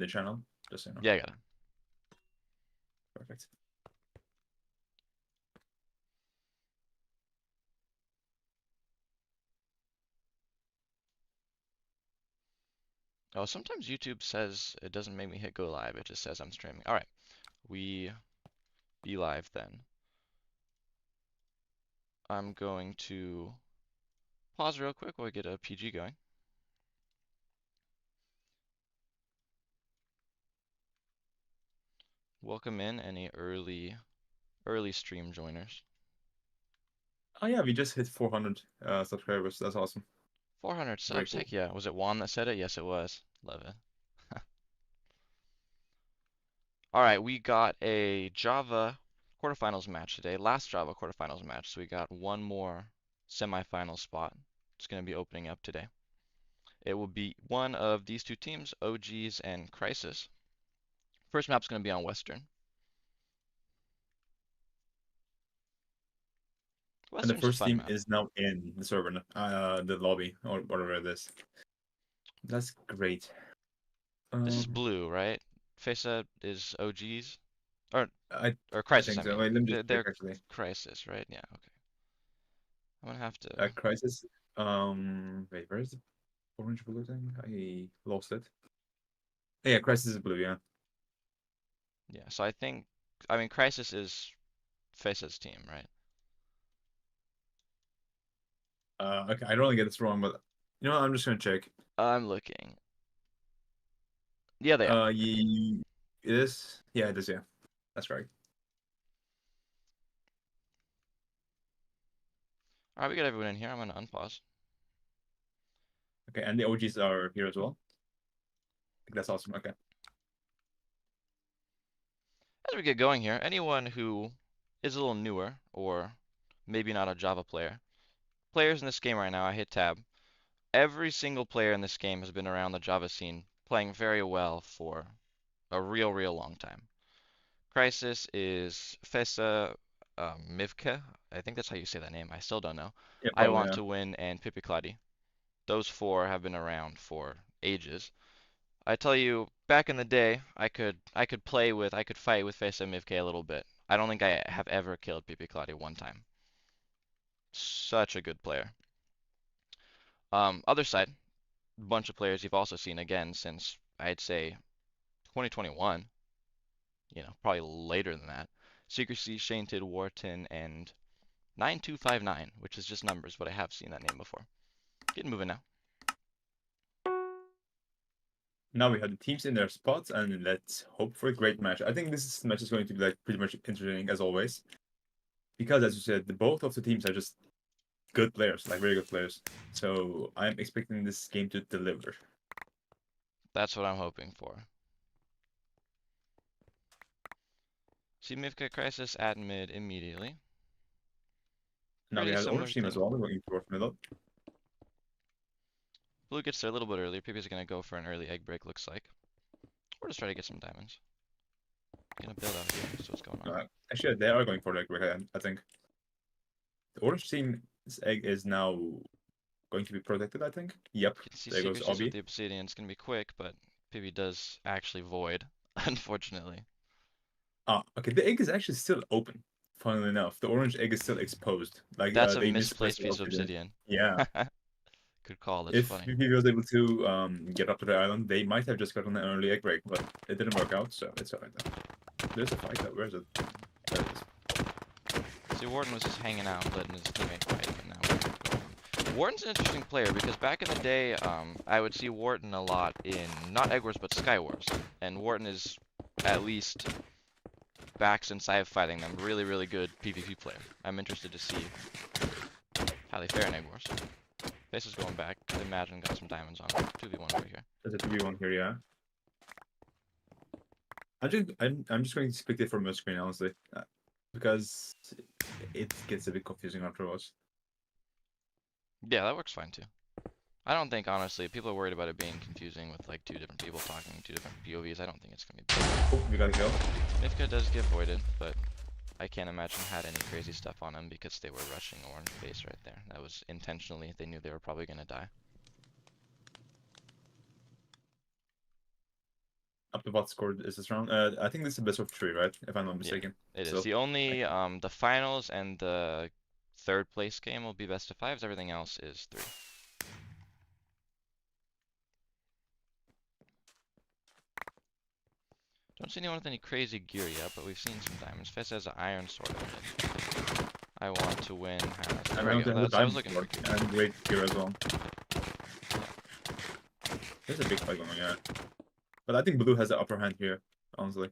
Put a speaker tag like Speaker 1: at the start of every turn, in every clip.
Speaker 1: the channel, just so you know.
Speaker 2: Yeah, I got it.
Speaker 1: Perfect.
Speaker 2: Oh, sometimes YouTube says it doesn't make me hit go live. It just says I'm streaming. All right, we be live then. I'm going to pause real quick while we get a PG going. Welcome in any early stream joiners.
Speaker 1: Oh yeah, we just hit 400 subscribers. That's awesome.
Speaker 2: 400
Speaker 1: Very
Speaker 2: subs.
Speaker 1: cool.
Speaker 2: Heck yeah. Was it Juan that said it? Yes, it was. Love it. All right, we got a Java quarterfinals match today. Last Java quarterfinals match. So we got one more semifinal spot. It's going to be opening up today. It will be one of these two teams, OGs and Crisis. First map's going to be on Western.
Speaker 1: And the
Speaker 2: Western's a
Speaker 1: first
Speaker 2: fun
Speaker 1: team
Speaker 2: map.
Speaker 1: is now in the server, the lobby, or whatever it is. That's great.
Speaker 2: This is blue, right? FESA is OGs? Or
Speaker 1: I
Speaker 2: Crisis,
Speaker 1: think
Speaker 2: I
Speaker 1: so.
Speaker 2: mean.
Speaker 1: Wait, let me just check
Speaker 2: They're
Speaker 1: actually.
Speaker 2: Crisis, right? Yeah, okay. I'm gonna have to...
Speaker 1: Crisis. Wait, where is the orange blue thing? I lost it. Yeah, Crisis is blue. Yeah.
Speaker 2: Yeah, so I mean, Crisis is FESA's team, right?
Speaker 1: Okay, I don't want to get this wrong, but you know what? I'm just gonna check.
Speaker 2: I'm looking. Yeah, they are.
Speaker 1: It is. Yeah, it is. Yeah, that's right.
Speaker 2: All right, we got everyone in here. I'm gonna unpause.
Speaker 1: Okay, and the OGs are here as well. That's awesome. Okay.
Speaker 2: As we get going here, anyone who is a little newer or maybe not a Java player, players in this game right now, I hit tab. Every single player in this game has been around the Java scene playing very well for a real long time. Crisis is Fesa Mivka. I think that's how you say that name. I still don't know.
Speaker 1: Yeah,
Speaker 2: I
Speaker 1: probably.
Speaker 2: Want
Speaker 1: Yeah.
Speaker 2: to Win and Pipikladi. Those four have been around for ages. I tell you, back in the day, I could fight with Fesa Mivka a little bit. I don't think I have ever killed Pipikladi one time. Such a good player. Other side, bunch of players you've also seen again since I'd say 2021. Probably later than that. Secrecy, Shainted, Wharton, and 9259, which is just numbers, but I have seen that name before. Getting moving now.
Speaker 1: Now we have the teams in their spots, and let's hope for a great match. I think this match is going to be like pretty much entertaining as always, because as you said, both of the teams are just good players, like very good players. So I'm expecting this game to deliver.
Speaker 2: That's what I'm hoping for. See Mivka Crisis at mid immediately.
Speaker 1: Now we
Speaker 2: Pretty
Speaker 1: have the
Speaker 2: similar
Speaker 1: orange team as
Speaker 2: thing.
Speaker 1: well, going towards middle.
Speaker 2: Blue gets there a little bit earlier. Pipi's gonna go for an early egg break, looks like. Or just try to get some diamonds. Gonna build out here, so what's going on.
Speaker 1: Actually, they are going for the egg break, I think. The orange team's egg is now going to be protected, I think. Yep,
Speaker 2: You can see
Speaker 1: there goes
Speaker 2: Secrecies with
Speaker 1: Obi.
Speaker 2: the obsidian. It's gonna be quick, but Pipi does actually void, unfortunately.
Speaker 1: Ah, okay, the egg is actually still open, funnily enough. The orange egg is still exposed. Like,
Speaker 2: That's a
Speaker 1: they misplaced
Speaker 2: misplaced
Speaker 1: the
Speaker 2: piece of
Speaker 1: obsidian.
Speaker 2: obsidian.
Speaker 1: Yeah.
Speaker 2: Good call, that's
Speaker 1: If
Speaker 2: funny.
Speaker 1: BP was able to get up to the island, they might have just gotten an early egg break, but it didn't work out, so it's alright then. There's a fight though. Where is it? There it is.
Speaker 2: See, Wharton was just hanging out, letting his teammate fight, but now we're going on. Wharton's an interesting player because back in the day, I would see Wharton a lot in, not EggWars, but SkyWars. And Wharton is, at least back since I have fighting them, really good PvP player. I'm interested to see how they fare in EggWars. Face is going back. Imagine got some diamonds on. 2v1 over here.
Speaker 1: There's a 2v1 here, yeah. I'm just going to spectate from your screen, honestly, because it gets a bit confusing afterwards.
Speaker 2: Yeah, that works fine too. I don't think, honestly, people are worried about it being confusing with like two different people talking, two different POVs. I don't think it's gonna be bad.
Speaker 1: Oh, we got a kill.
Speaker 2: Mifka does get voided, but I can't imagine had any crazy stuff on him because they were rushing orange base right there. That was intentionally. They knew they were probably gonna die.
Speaker 1: up to what score is this round? I think this is the best of 3, right? If I'm not mistaken.
Speaker 2: It
Speaker 1: So
Speaker 2: is. The only the finals and the third place game will be best of 5s. Everything else is 3. Don't see anyone with any crazy gear yet, but we've seen some diamonds. Fizz has an iron sword in it. I want to win. There we go. That's what I was looking for.
Speaker 1: And great gear as well. There's a big fight going on, yeah. But I think blue has the upper hand here, honestly.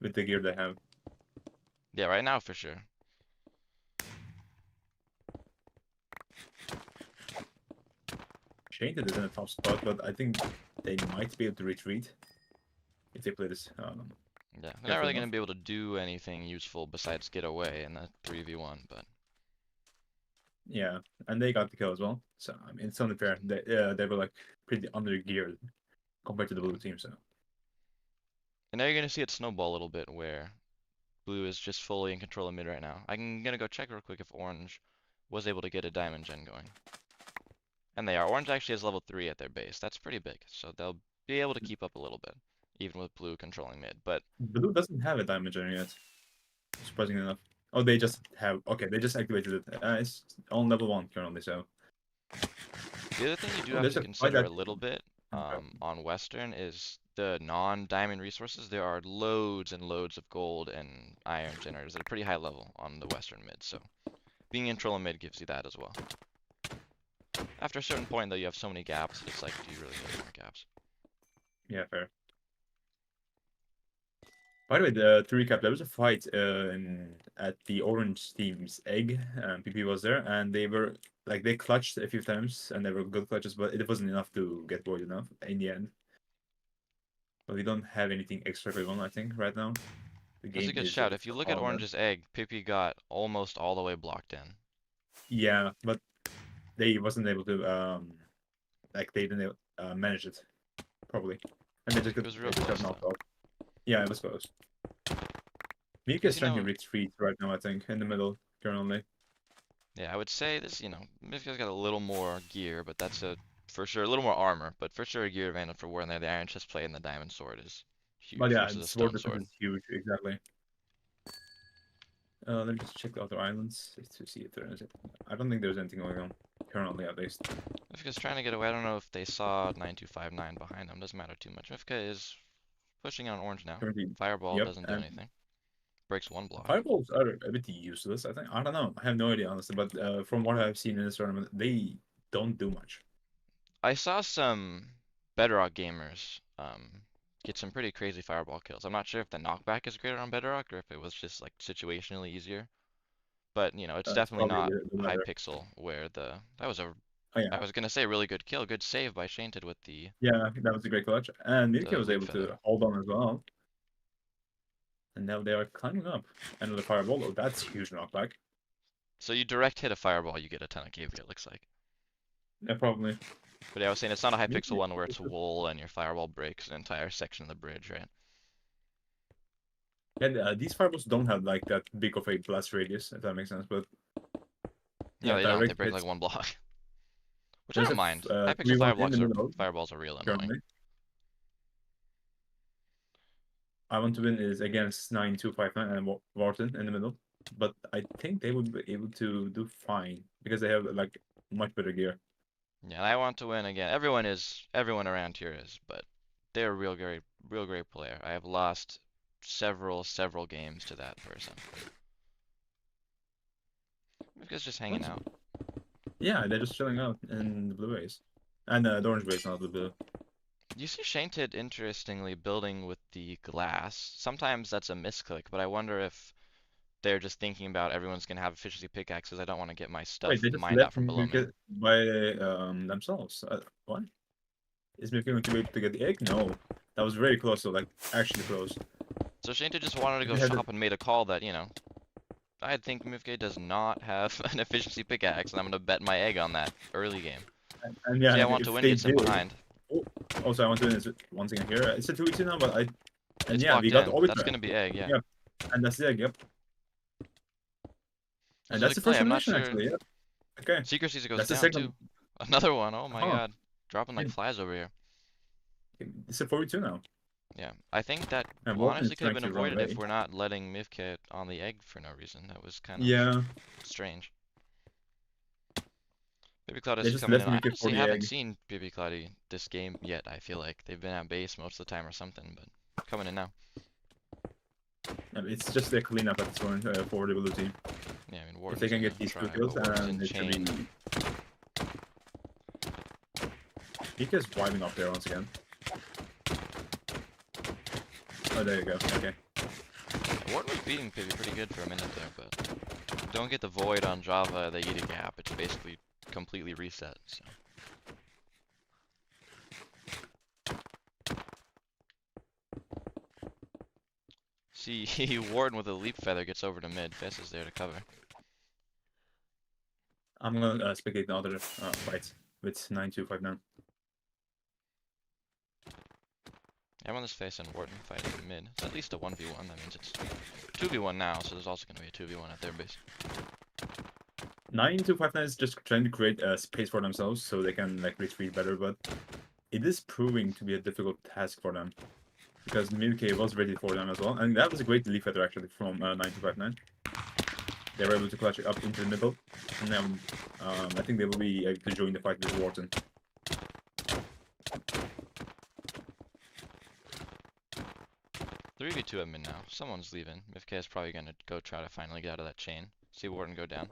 Speaker 1: With the gear they have.
Speaker 2: Yeah, right now for sure.
Speaker 1: Shainted is in a tough spot, but I think they might be able to retreat if they play this.
Speaker 2: Yeah, they're not really going to be able to do anything useful besides get away in a 3v1, but...
Speaker 1: Yeah, and they got the kill as well. So, I mean, it's only fair. They were, like, pretty under-geared compared to the blue team, so...
Speaker 2: And now you're going to see it snowball a little bit, where blue is just fully in control of mid right now. I'm going to go check real quick if orange was able to get a diamond gen going. And they are. Orange actually has level 3 at their base. That's pretty big, so they'll be able to keep up a little bit, even with blue controlling mid, but...
Speaker 1: Blue doesn't have a diamond gen yet, surprisingly enough. Oh, they just have... Okay, they just activated it. It's on level 1 currently, so...
Speaker 2: The other thing you do have to consider a little bit on Western is the non-diamond resources. There are loads and loads of gold and iron generators at a pretty high level on the Western mid, so being in Trollo mid gives you that as well. After a certain point, though, you have so many gaps, it's like, do you really need more gaps?
Speaker 1: Yeah, fair. By the way, to recap, there was a fight at the orange team's egg. PP was there, and they were like they clutched a few times, and they were good clutches, but it wasn't enough to get void enough in the end. But we don't have anything extra going on, I think, right now.
Speaker 2: That's a good shout. If you look at Orange's egg, Pippi got almost all the way blocked in.
Speaker 1: Yeah, but they wasn't able to like they didn't manage it properly, and they just got knocked off. Yeah, it was close. Mika is trying to retreat right now, I think, in the middle currently.
Speaker 2: Yeah, I would say this, Mika's got a little more gear, but that's for sure a little more armor, but for sure a gear advantage for Warren there. The iron chest plate and the diamond sword is huge.
Speaker 1: But yeah, the sword is huge, exactly. Let me just check the other islands to see if there is. I don't think there's anything going on currently, at least.
Speaker 2: Mifka's trying to get away. I don't know if they saw 9259 behind them. Doesn't matter too much. Mifka is pushing on orange now. Fireball doesn't do anything. Breaks one block.
Speaker 1: Fireballs are a bit useless, I think. I don't know. I have no idea, honestly. But from what I've seen in this tournament, they don't do much.
Speaker 2: I saw some Bedrock gamers get some pretty crazy fireball kills. I'm not sure if the knockback is greater on Bedrock or if it was just like situationally easier. But it's definitely not Hypixel where that was a I was gonna say really good kill, good save by Shainted with the
Speaker 1: that was a great clutch. And Mirka was able to hold on as well. And now they are climbing up. And the fireball, that's huge knockback.
Speaker 2: So you direct hit a fireball, you get a ton of KV, it looks like.
Speaker 1: Yeah, probably.
Speaker 2: But yeah, I was saying it's not a Hypixel one where it's a wall and your fireball breaks an entire section of the bridge, right?
Speaker 1: Yeah, these fireballs don't have like that big of a blast radius, if that makes sense. But
Speaker 2: yeah, they don't. They break like one block. Which I don't mind. Hypixel fireballs are real annoying.
Speaker 1: I want to win is against 9259 and Wharton in the middle. But I think they would be able to do fine because they have like much better gear.
Speaker 2: Yeah, I want to win again. Everyone around here is, but they're a real great player. I have lost several games to that person. Mifka's just hanging out.
Speaker 1: Yeah, they're just chilling out in the blue base. And the orange base, not the blue.
Speaker 2: You see Shainted, interestingly, building with the glass. Sometimes that's a misclick, but I wonder if they're just thinking about everyone's going to have efficiency pickaxes. I don't want to get my stuff mined out from below me.
Speaker 1: By themselves. What? Is Mifka going to be able to get the egg? No. That was very close, so like, actually close.
Speaker 2: So Shainted just wanted to go shop and made a call that, I think Mifka does not have an efficiency pickaxe, and I'm going to bet my egg on that early game.
Speaker 1: And yeah,
Speaker 2: I want to win, get sent behind.
Speaker 1: Also, I want to win this once again here. It's a 2v2 now, but
Speaker 2: we got all. That's going to be egg, yeah.
Speaker 1: Yep. And that's the egg, yep. And that's the first elimination, actually, yeah. Okay.
Speaker 2: Secrecy goes down, too. Another one, oh my god. Dropping like flies over here.
Speaker 1: It's a 42 now.
Speaker 2: Yeah, I think that
Speaker 1: And Warden
Speaker 2: honestly
Speaker 1: is
Speaker 2: could have
Speaker 1: trying
Speaker 2: been
Speaker 1: to run
Speaker 2: avoided if
Speaker 1: away.
Speaker 2: we're not letting Mivkit on the egg for no reason. That was kind of
Speaker 1: Yeah,
Speaker 2: strange. Baby Cloud
Speaker 1: they
Speaker 2: is
Speaker 1: just
Speaker 2: coming
Speaker 1: left
Speaker 2: in. I
Speaker 1: Mika for
Speaker 2: honestly
Speaker 1: the
Speaker 2: haven't
Speaker 1: egg.
Speaker 2: seen Baby Cloudy this game yet. I feel like they've been at base most of the time or something, but coming in now.
Speaker 1: It's just a cleanup at this point for the blue team.
Speaker 2: Yeah, I mean
Speaker 1: If
Speaker 2: Warden's
Speaker 1: they can
Speaker 2: gonna
Speaker 1: get these
Speaker 2: try,
Speaker 1: 2 kills,
Speaker 2: but Warden's in
Speaker 1: and it should
Speaker 2: chain.
Speaker 1: be. Mika's winding up there once again. Oh, there you go. Okay.
Speaker 2: Warden was beating Pivy pretty good for a minute there, but don't get the void on Java, they eat a gap. It's basically completely reset, so. See, Warden with a leap feather gets over to mid. Fess is there to cover.
Speaker 1: I'm gonna spectate the other fight with 9259.
Speaker 2: I'm on this face and Warden fighting mid. It's at least a 1v1. That means it's 2v1 now, so there's also going to be a 2v1 at their base.
Speaker 1: 9259 is just trying to create a space for themselves so they can like retreat better, but it is proving to be a difficult task for them because Milky was ready for them as well, and that was a great leaf feather actually from 9259. They were able to clutch it up into the middle, and then I think they will be able to join the fight with Wharton.
Speaker 2: 3v2 at mid now. Someone's leaving. Mifk is probably going to go try to finally get out of that chain. See Warden go down.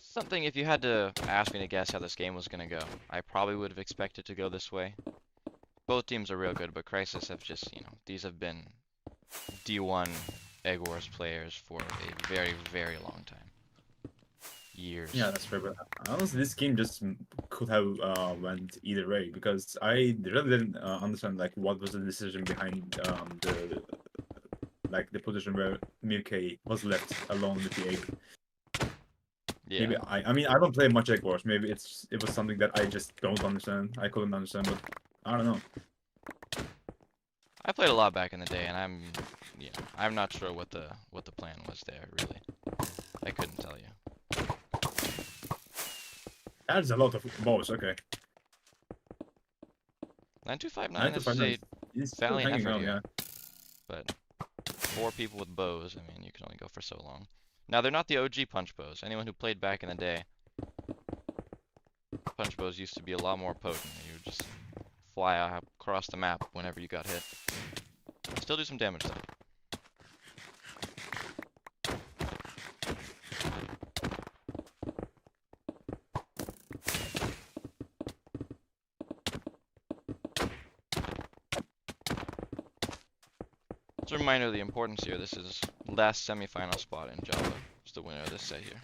Speaker 2: Something, if you had to ask me to guess how this game was going to go, I probably would have expected to go this way. Both teams are real good, but Crysis have just, these have been D1 EggWars players for a very, very long time. Years.
Speaker 1: Yeah, that's fair, but honestly, this game just could have went either way because I really didn't understand like what was the decision behind the position where Mirke was left alone with the egg.
Speaker 2: Yeah.
Speaker 1: Maybe I mean I don't play much Egg Wars. Maybe it was something that I just don't understand. I couldn't understand, but I don't know.
Speaker 2: I played a lot back in the day, and I'm not sure what the plan was there really. I couldn't tell you.
Speaker 1: That's a lot of bows. Okay.
Speaker 2: 9259 is
Speaker 1: He's
Speaker 2: a
Speaker 1: still
Speaker 2: valiant
Speaker 1: hanging
Speaker 2: effort
Speaker 1: on,
Speaker 2: here,
Speaker 1: yeah.
Speaker 2: but 4 people with bows, I mean, you can only go for so long. Now, they're not the OG punch bows. Anyone who played back in the day, punch bows used to be a lot more potent. You would just fly out across the map whenever you got hit. Still do some damage, though. Just a reminder of the importance here. This is last semifinal spot in Java. It's the winner of this set here.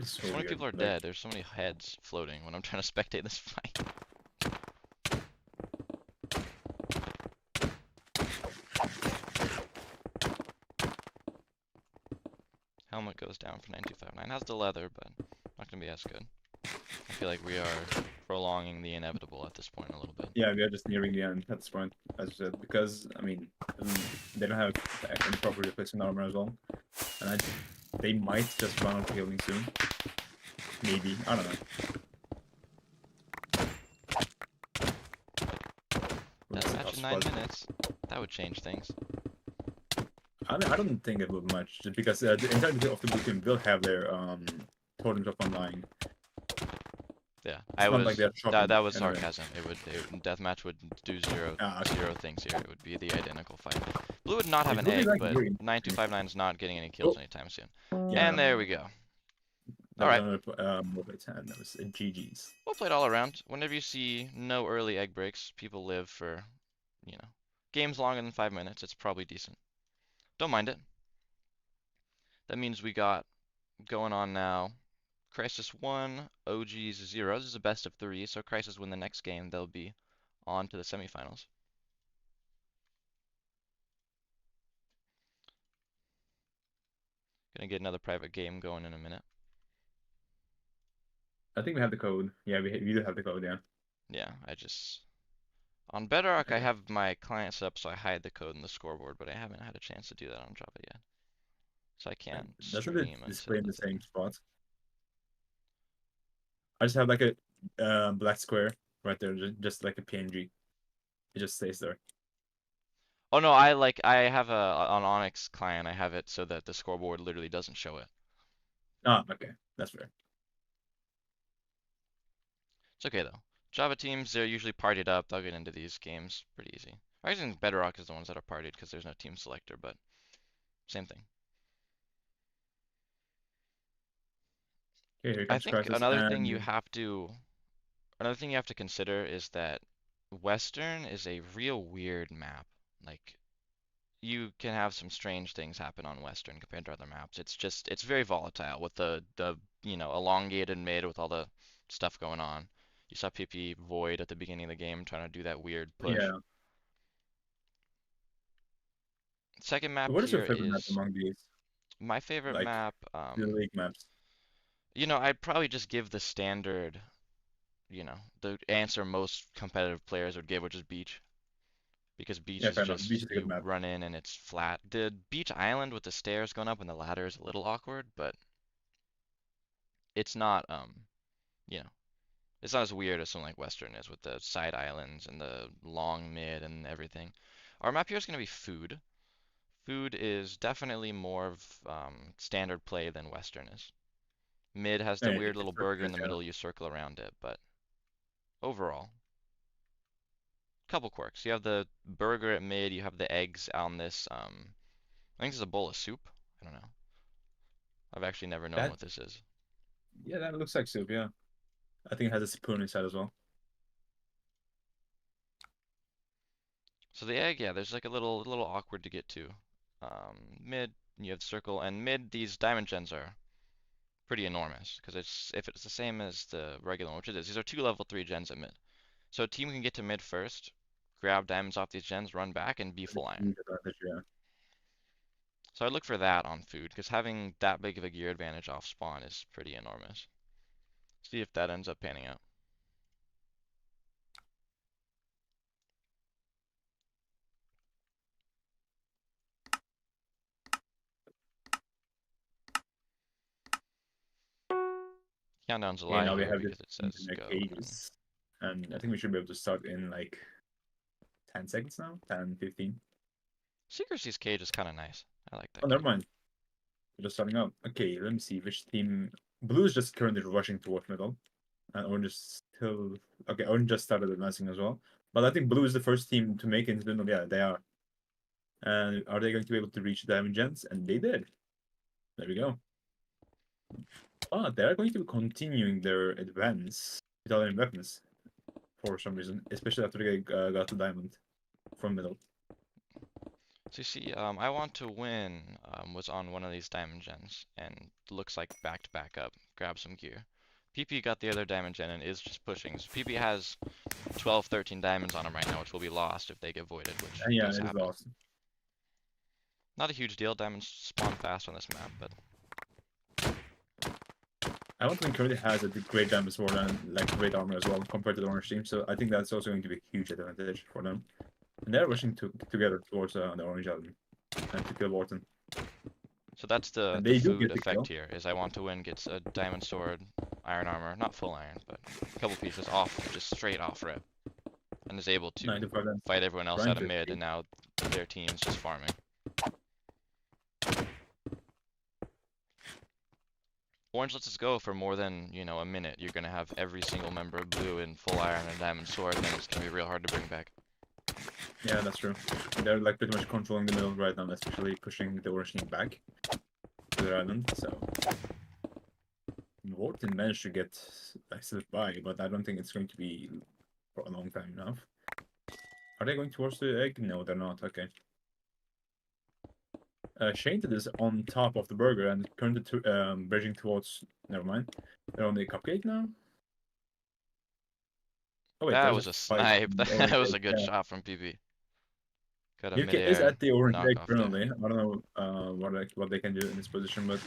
Speaker 2: So many people are dead. There's so many heads floating when I'm trying to spectate this fight. Helmet goes down for 9259. Has the leather, but not gonna be as good. I feel like we are prolonging the inevitable at this point a little bit.
Speaker 1: Yeah, we are just nearing the end at this point, as you said, because I mean they don't have any proper replacement armor as well, and they might just run out of healing soon. Maybe, I don't know.
Speaker 2: That match in 9 minutes. That would change things.
Speaker 1: I don't think it would much, just because the entirety of the blue team will have their totems up online.
Speaker 2: Yeah, that was
Speaker 1: anyway.
Speaker 2: sarcasm. Deathmatch would do zero things here. It would be the identical fight. Blue would not have an egg, but 9259 is not getting any kills anytime soon. Yeah, and there we go. Alright.
Speaker 1: That was GG's.
Speaker 2: Well played all around. Whenever you see no early egg breaks, people live for, games longer than 5 minutes. It's probably decent. Don't mind it. That means we got going on now. Crysis 1, OG's 0. This is a best of 3, so Crysis win the next game. They'll be on to the semifinals. Gonna get another private game going in a minute.
Speaker 1: I think we have the code. Yeah, we do have the code. Yeah.
Speaker 2: Yeah, I just on Bedrock I
Speaker 1: Okay.
Speaker 2: have my client set up so I hide the code in the scoreboard, but I haven't had a chance to do that on Java yet. So I can't
Speaker 1: Doesn't it
Speaker 2: stream
Speaker 1: display
Speaker 2: until
Speaker 1: in
Speaker 2: the
Speaker 1: the same
Speaker 2: thing.
Speaker 1: spot? I just have like a black square right there, just like a PNG. It just stays there.
Speaker 2: Oh no, I have a on Onyx client I have it so that the scoreboard literally doesn't show it.
Speaker 1: Ah, okay, that's fair.
Speaker 2: It's okay though. Java teams, they're usually partied up. They'll get into these games pretty easy. I think Bedrock is the ones that are partied because there's no team selector, but same thing.
Speaker 1: Okay, here
Speaker 2: I
Speaker 1: comes
Speaker 2: think
Speaker 1: Crisis, and
Speaker 2: another thing you have to consider is that Western is a real weird map. Like you can have some strange things happen on Western compared to other maps. It's very volatile with the elongated mid with all the stuff going on. You saw PP Void at the beginning of the game trying to do that weird push.
Speaker 1: yeah.
Speaker 2: Second
Speaker 1: So
Speaker 2: map
Speaker 1: what is your
Speaker 2: here
Speaker 1: favorite map
Speaker 2: is
Speaker 1: among these,
Speaker 2: my favorite
Speaker 1: like
Speaker 2: map.
Speaker 1: the league maps?
Speaker 2: I'd probably just give the standard, the answer most competitive players would give, which is beach. Because beach
Speaker 1: Yeah,
Speaker 2: is
Speaker 1: fair enough. Beach
Speaker 2: just
Speaker 1: is a good
Speaker 2: you
Speaker 1: map.
Speaker 2: run in and it's flat. The beach island with the stairs going up and the ladder is a little awkward, but it's not you know, it's not as weird as something like Western is with the side islands and the long mid and everything. Our map here is going to be food. Food is definitely more of standard play than Western is. Mid has the
Speaker 1: Yeah,
Speaker 2: weird
Speaker 1: it's
Speaker 2: little burger in
Speaker 1: perfect.
Speaker 2: the
Speaker 1: Yeah.
Speaker 2: middle, you circle around it, but overall, couple quirks. You have the burger at mid, you have the eggs on this, I think this is a bowl of soup. I don't know. I've actually never known
Speaker 1: That
Speaker 2: what this is.
Speaker 1: yeah, that looks like soup. Yeah, I think it has a spoon inside as well.
Speaker 2: So the egg, yeah, there's like a little awkward to get to. Mid, you have circle, and mid, these diamond gens are pretty enormous because if it's the same as the regular one, which it is, these are two level 3 gens at mid. So a team can get to mid first, grab diamonds off these gens, run back, and be
Speaker 1: Really
Speaker 2: full iron.
Speaker 1: huge advantage. Yeah.
Speaker 2: So I look for that on food because having that big of a gear advantage off spawn is pretty enormous. See if that ends up panning out. Countdown's a
Speaker 1: Okay,
Speaker 2: lie
Speaker 1: now we
Speaker 2: here
Speaker 1: have this
Speaker 2: because it says
Speaker 1: internet
Speaker 2: go. And
Speaker 1: cages, and I think we should be able to start in like 10 seconds now, 10, 15.
Speaker 2: Secrecy's cage is kind of nice. I like
Speaker 1: Oh,
Speaker 2: that
Speaker 1: never
Speaker 2: cage.
Speaker 1: mind. We're just starting out. Okay, let me see which team. Blue is just currently rushing towards middle, and Orange is still okay. Orange just started advancing as well, but I think Blue is the first team to make it into middle. Yeah, they are. And are they going to be able to reach Diamond Gents? And they did. There we go. But they're going to be continuing their advance without any weapons for some reason, especially after they got the diamond from middle.
Speaker 2: So you see, I want to win was on one of these diamond gens and looks like back to back up. Grab some gear. PP got the other diamond gen and is just pushing. So PP has 12, 13 diamonds on him right now, which will be lost if they get voided, which
Speaker 1: And yeah,
Speaker 2: does
Speaker 1: it is
Speaker 2: happen.
Speaker 1: lost.
Speaker 2: Not a huge deal. Diamonds spawn fast on this map, but
Speaker 1: I don't think currently has a great diamond sword and like great armor as well compared to the orange team, so I think that's also going to be a huge advantage for them. And they're
Speaker 2: yeah.
Speaker 1: rushing together towards the orange island and to kill Wharton.
Speaker 2: So that's the
Speaker 1: And
Speaker 2: the
Speaker 1: they do
Speaker 2: food
Speaker 1: get the
Speaker 2: effect
Speaker 1: kill.
Speaker 2: here. Is I want to win gets a diamond sword, iron armor, not full iron, but a couple pieces off, just straight off rip, and is able to
Speaker 1: 95 and
Speaker 2: fight everyone else
Speaker 1: trying
Speaker 2: out of
Speaker 1: to
Speaker 2: mid,
Speaker 1: escape.
Speaker 2: and now their team's just farming. Orange lets us go for more than, a minute. You're gonna have every single member of blue in full iron and diamond sword, and then it's gonna be real hard to bring back.
Speaker 1: Yeah, that's true. They're like pretty much controlling the middle right now, especially pushing the orange team back to their island. So Wharton managed to get like slip by, but I don't think it's going to be for a long time enough. Are they going towards the egg? No, they're not. Okay. Shainted is on top of the burger and currently bridging towards. Never mind. They're on the cupcake now. Oh wait,
Speaker 2: That
Speaker 1: there's a
Speaker 2: was a
Speaker 1: fight
Speaker 2: snipe.
Speaker 1: in the
Speaker 2: That
Speaker 1: orange
Speaker 2: was
Speaker 1: egg.
Speaker 2: a good
Speaker 1: Yeah.
Speaker 2: shot from PB. Got a
Speaker 1: UK is
Speaker 2: midair
Speaker 1: at the orange egg
Speaker 2: knockoff there.
Speaker 1: currently. I don't know what they can do in this position, but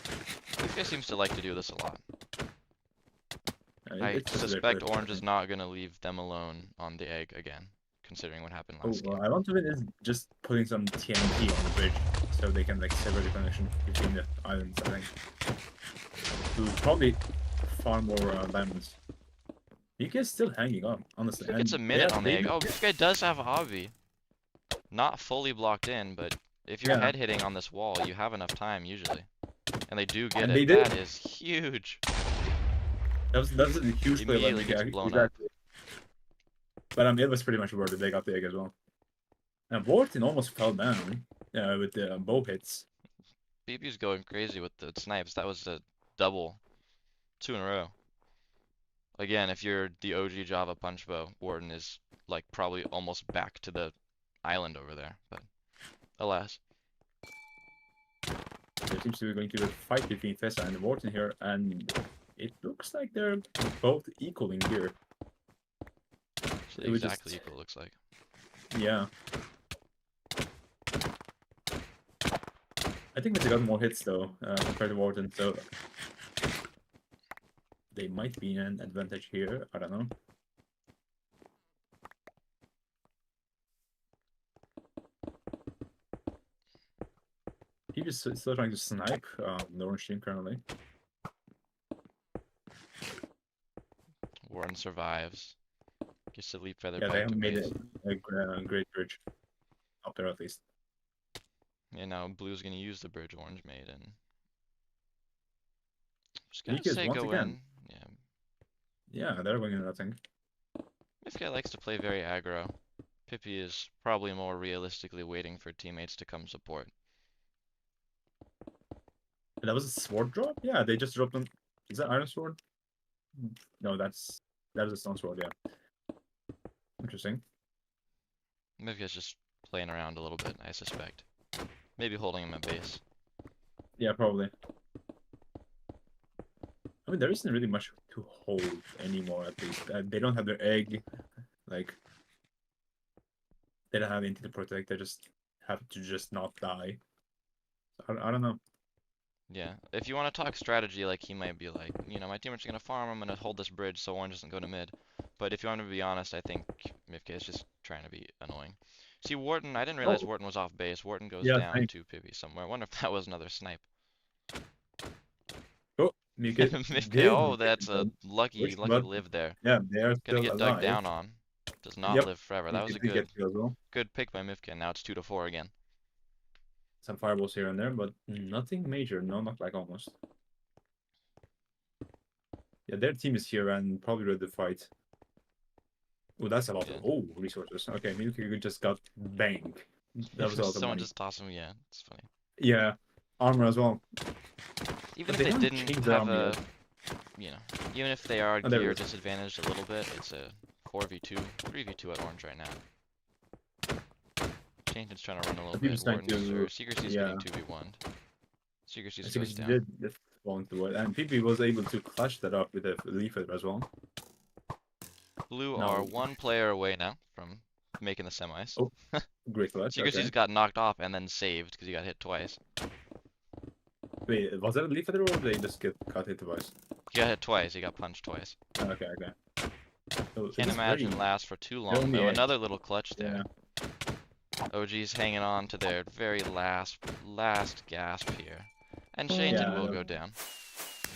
Speaker 2: This guy seems to like to do this a lot. I
Speaker 1: it's just very
Speaker 2: suspect
Speaker 1: clear.
Speaker 2: orange is not going to leave them alone on the egg again, considering what happened
Speaker 1: Oh,
Speaker 2: last game.
Speaker 1: I want to win is just putting some TNT on the bridge so they can like sever the connection between the islands. I think. To probably far more diamonds. UK is still hanging on,
Speaker 2: I
Speaker 1: honestly.
Speaker 2: think it's a
Speaker 1: And
Speaker 2: minute on the egg. Oh, this guy does have Obvi. Not fully blocked in, but if you're
Speaker 1: yeah,
Speaker 2: head hitting on this wall, you have enough time usually. And they do get
Speaker 1: and
Speaker 2: it.
Speaker 1: they did.
Speaker 2: That is huge.
Speaker 1: That's a huge play by
Speaker 2: Immediately
Speaker 1: UK.
Speaker 2: gets blown
Speaker 1: Exactly. But it was pretty much worth it. They got the egg as well. And Wharton almost fell down with the bow hits.
Speaker 2: BB's going crazy with the snipes. That was a double. 2 in a row. Again, if you're the OG Java punch bow, Wharton is like probably almost back to the island over there. But alas.
Speaker 1: There seems to be going to be a fight between Fessa and Wharton here, and it looks like they're both equal in gear.
Speaker 2: Actually, exactly equal, looks like.
Speaker 1: Yeah. I think they got more hits though compared to Wharton, so they might be in an advantage here. I don't know. He is still trying to snipe the orange team currently.
Speaker 2: Warren survives. Gets to leap feather
Speaker 1: Yeah, they
Speaker 2: pipe to
Speaker 1: haven't made
Speaker 2: base.
Speaker 1: a great bridge up there at least.
Speaker 2: Yeah, now blue's gonna use the bridge orange made and just
Speaker 1: He
Speaker 2: gonna
Speaker 1: is
Speaker 2: say
Speaker 1: once
Speaker 2: go
Speaker 1: again.
Speaker 2: in. Yeah.
Speaker 1: Yeah, they're going in, I think.
Speaker 2: This guy likes to play very aggro. Pippi is probably more realistically waiting for teammates to come support.
Speaker 1: That was a sword drop? Yeah, they just dropped them. Is that iron sword? No, that was a stone sword, yeah. Interesting.
Speaker 2: Maybe he's just playing around a little bit, I suspect. Maybe holding him at base.
Speaker 1: Yeah, probably. I mean, there isn't really much to hold anymore, at least. They don't have their egg. Like, they don't have anything to protect. They just have to just not die. I don't know.
Speaker 2: Yeah, if you want to talk strategy, like he might be like, you know, my teammates are gonna farm, I'm gonna hold this bridge so orange doesn't go to mid. But if you want to be honest, I think Mifke is just trying to be annoying. See, Wharton, I didn't realize
Speaker 1: Oh,
Speaker 2: Wharton was off base. Wharton goes
Speaker 1: yeah,
Speaker 2: down
Speaker 1: thanks.
Speaker 2: to Pippi somewhere. I wonder if that was another snipe.
Speaker 1: Oh, Mika
Speaker 2: Mifke,
Speaker 1: did
Speaker 2: oh,
Speaker 1: get
Speaker 2: that's a
Speaker 1: killed.
Speaker 2: lucky
Speaker 1: But
Speaker 2: live there.
Speaker 1: yeah, they are
Speaker 2: Gonna
Speaker 1: still
Speaker 2: get dug
Speaker 1: alive.
Speaker 2: down on. Does not
Speaker 1: Yep,
Speaker 2: live forever. That
Speaker 1: Mika
Speaker 2: was a
Speaker 1: did get
Speaker 2: good,
Speaker 1: killed as well.
Speaker 2: good pick by Mifke. And now it's 2-4 again.
Speaker 1: Some fireballs here and there, but nothing major. No knockback almost. Yeah, their team is here and probably ready to fight. Oh, that's a lot
Speaker 2: Yeah.
Speaker 1: of resources. Okay, Mika just got banged. That was a lot of
Speaker 2: Someone
Speaker 1: money.
Speaker 2: just tossed him. Yeah, it's funny.
Speaker 1: Yeah, armor as well.
Speaker 2: Even
Speaker 1: But
Speaker 2: if they
Speaker 1: haven't
Speaker 2: didn't
Speaker 1: changed their
Speaker 2: have
Speaker 1: armor
Speaker 2: a,
Speaker 1: yet.
Speaker 2: you know, even if they are
Speaker 1: Oh, there it
Speaker 2: gear
Speaker 1: is.
Speaker 2: disadvantaged a little bit, it's a 4v2, 3v2 at orange right now. Chainton's trying to run a little
Speaker 1: He
Speaker 2: bit.
Speaker 1: was trying
Speaker 2: Wharton's or
Speaker 1: to,
Speaker 2: Secrecy's
Speaker 1: yeah.
Speaker 2: getting 2v1'd. Secrecy's
Speaker 1: I think
Speaker 2: goes
Speaker 1: he
Speaker 2: down.
Speaker 1: did just fall into it, and PP was able to clutch that up with a leaf as well.
Speaker 2: Blue
Speaker 1: No.
Speaker 2: are one player away now from making the semis.
Speaker 1: Oh, great clutch.
Speaker 2: Secrecy's
Speaker 1: Okay.
Speaker 2: got knocked off and then saved because he got hit twice.
Speaker 1: Wait, was that a leaf feather or did they just get cut hit twice?
Speaker 2: He got hit twice. He got punched twice.
Speaker 1: Okay, okay. So
Speaker 2: Can't imagine it lasts for too long.
Speaker 1: only
Speaker 2: Oh,
Speaker 1: edge.
Speaker 2: another little clutch
Speaker 1: Yeah.
Speaker 2: there. OG's hanging on to their very last gasp here. And Shaneton will go down.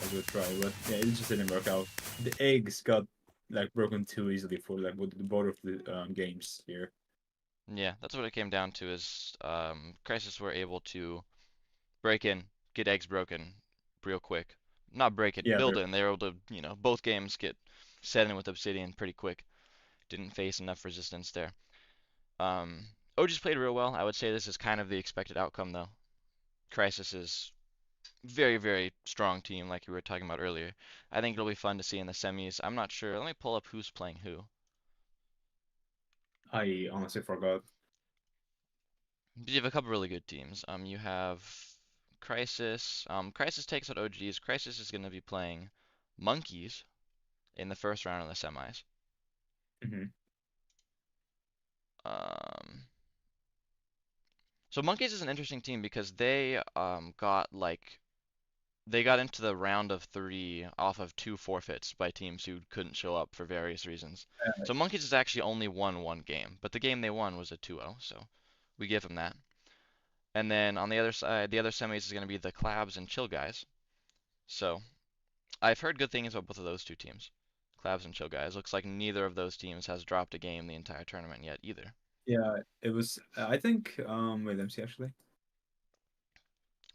Speaker 1: A good try, but yeah, it just didn't work out. The eggs got like broken too easily for like both of the games here.
Speaker 2: Yeah, that's what it came down to is Crisis were able to break in, get eggs broken real quick. Not break it,
Speaker 1: Yeah,
Speaker 2: build it, and they were able to, you know, both games get set in with Obsidian pretty quick. Didn't face enough resistance there. OG's played real well. I would say this is kind of the expected outcome though. Crisis is very, very strong team like we were talking about earlier. I think it'll be fun to see in the semis. I'm not sure. Let me pull up who's playing who.
Speaker 1: I honestly forgot.
Speaker 2: You have a couple really good teams. You have Crisis. Crisis takes out OGs. Crisis is going to be playing Monkeys in the first round of the semis.
Speaker 1: Mm-hmm.
Speaker 2: So Monkeys is an interesting team because they got into the round of three off of two forfeits by teams who couldn't show up for various reasons. So Monkeys has actually only won one game, but the game they won was a 2-0, so we give them that. And then on the other side, the other semis is going to be the Clabs and Chill Guys. So I've heard good things about both of those two teams. Clabs and Chill Guys. Looks like neither of those teams has dropped a game the entire tournament yet either.
Speaker 1: Yeah, it was. I think. Wait, let me see. Actually,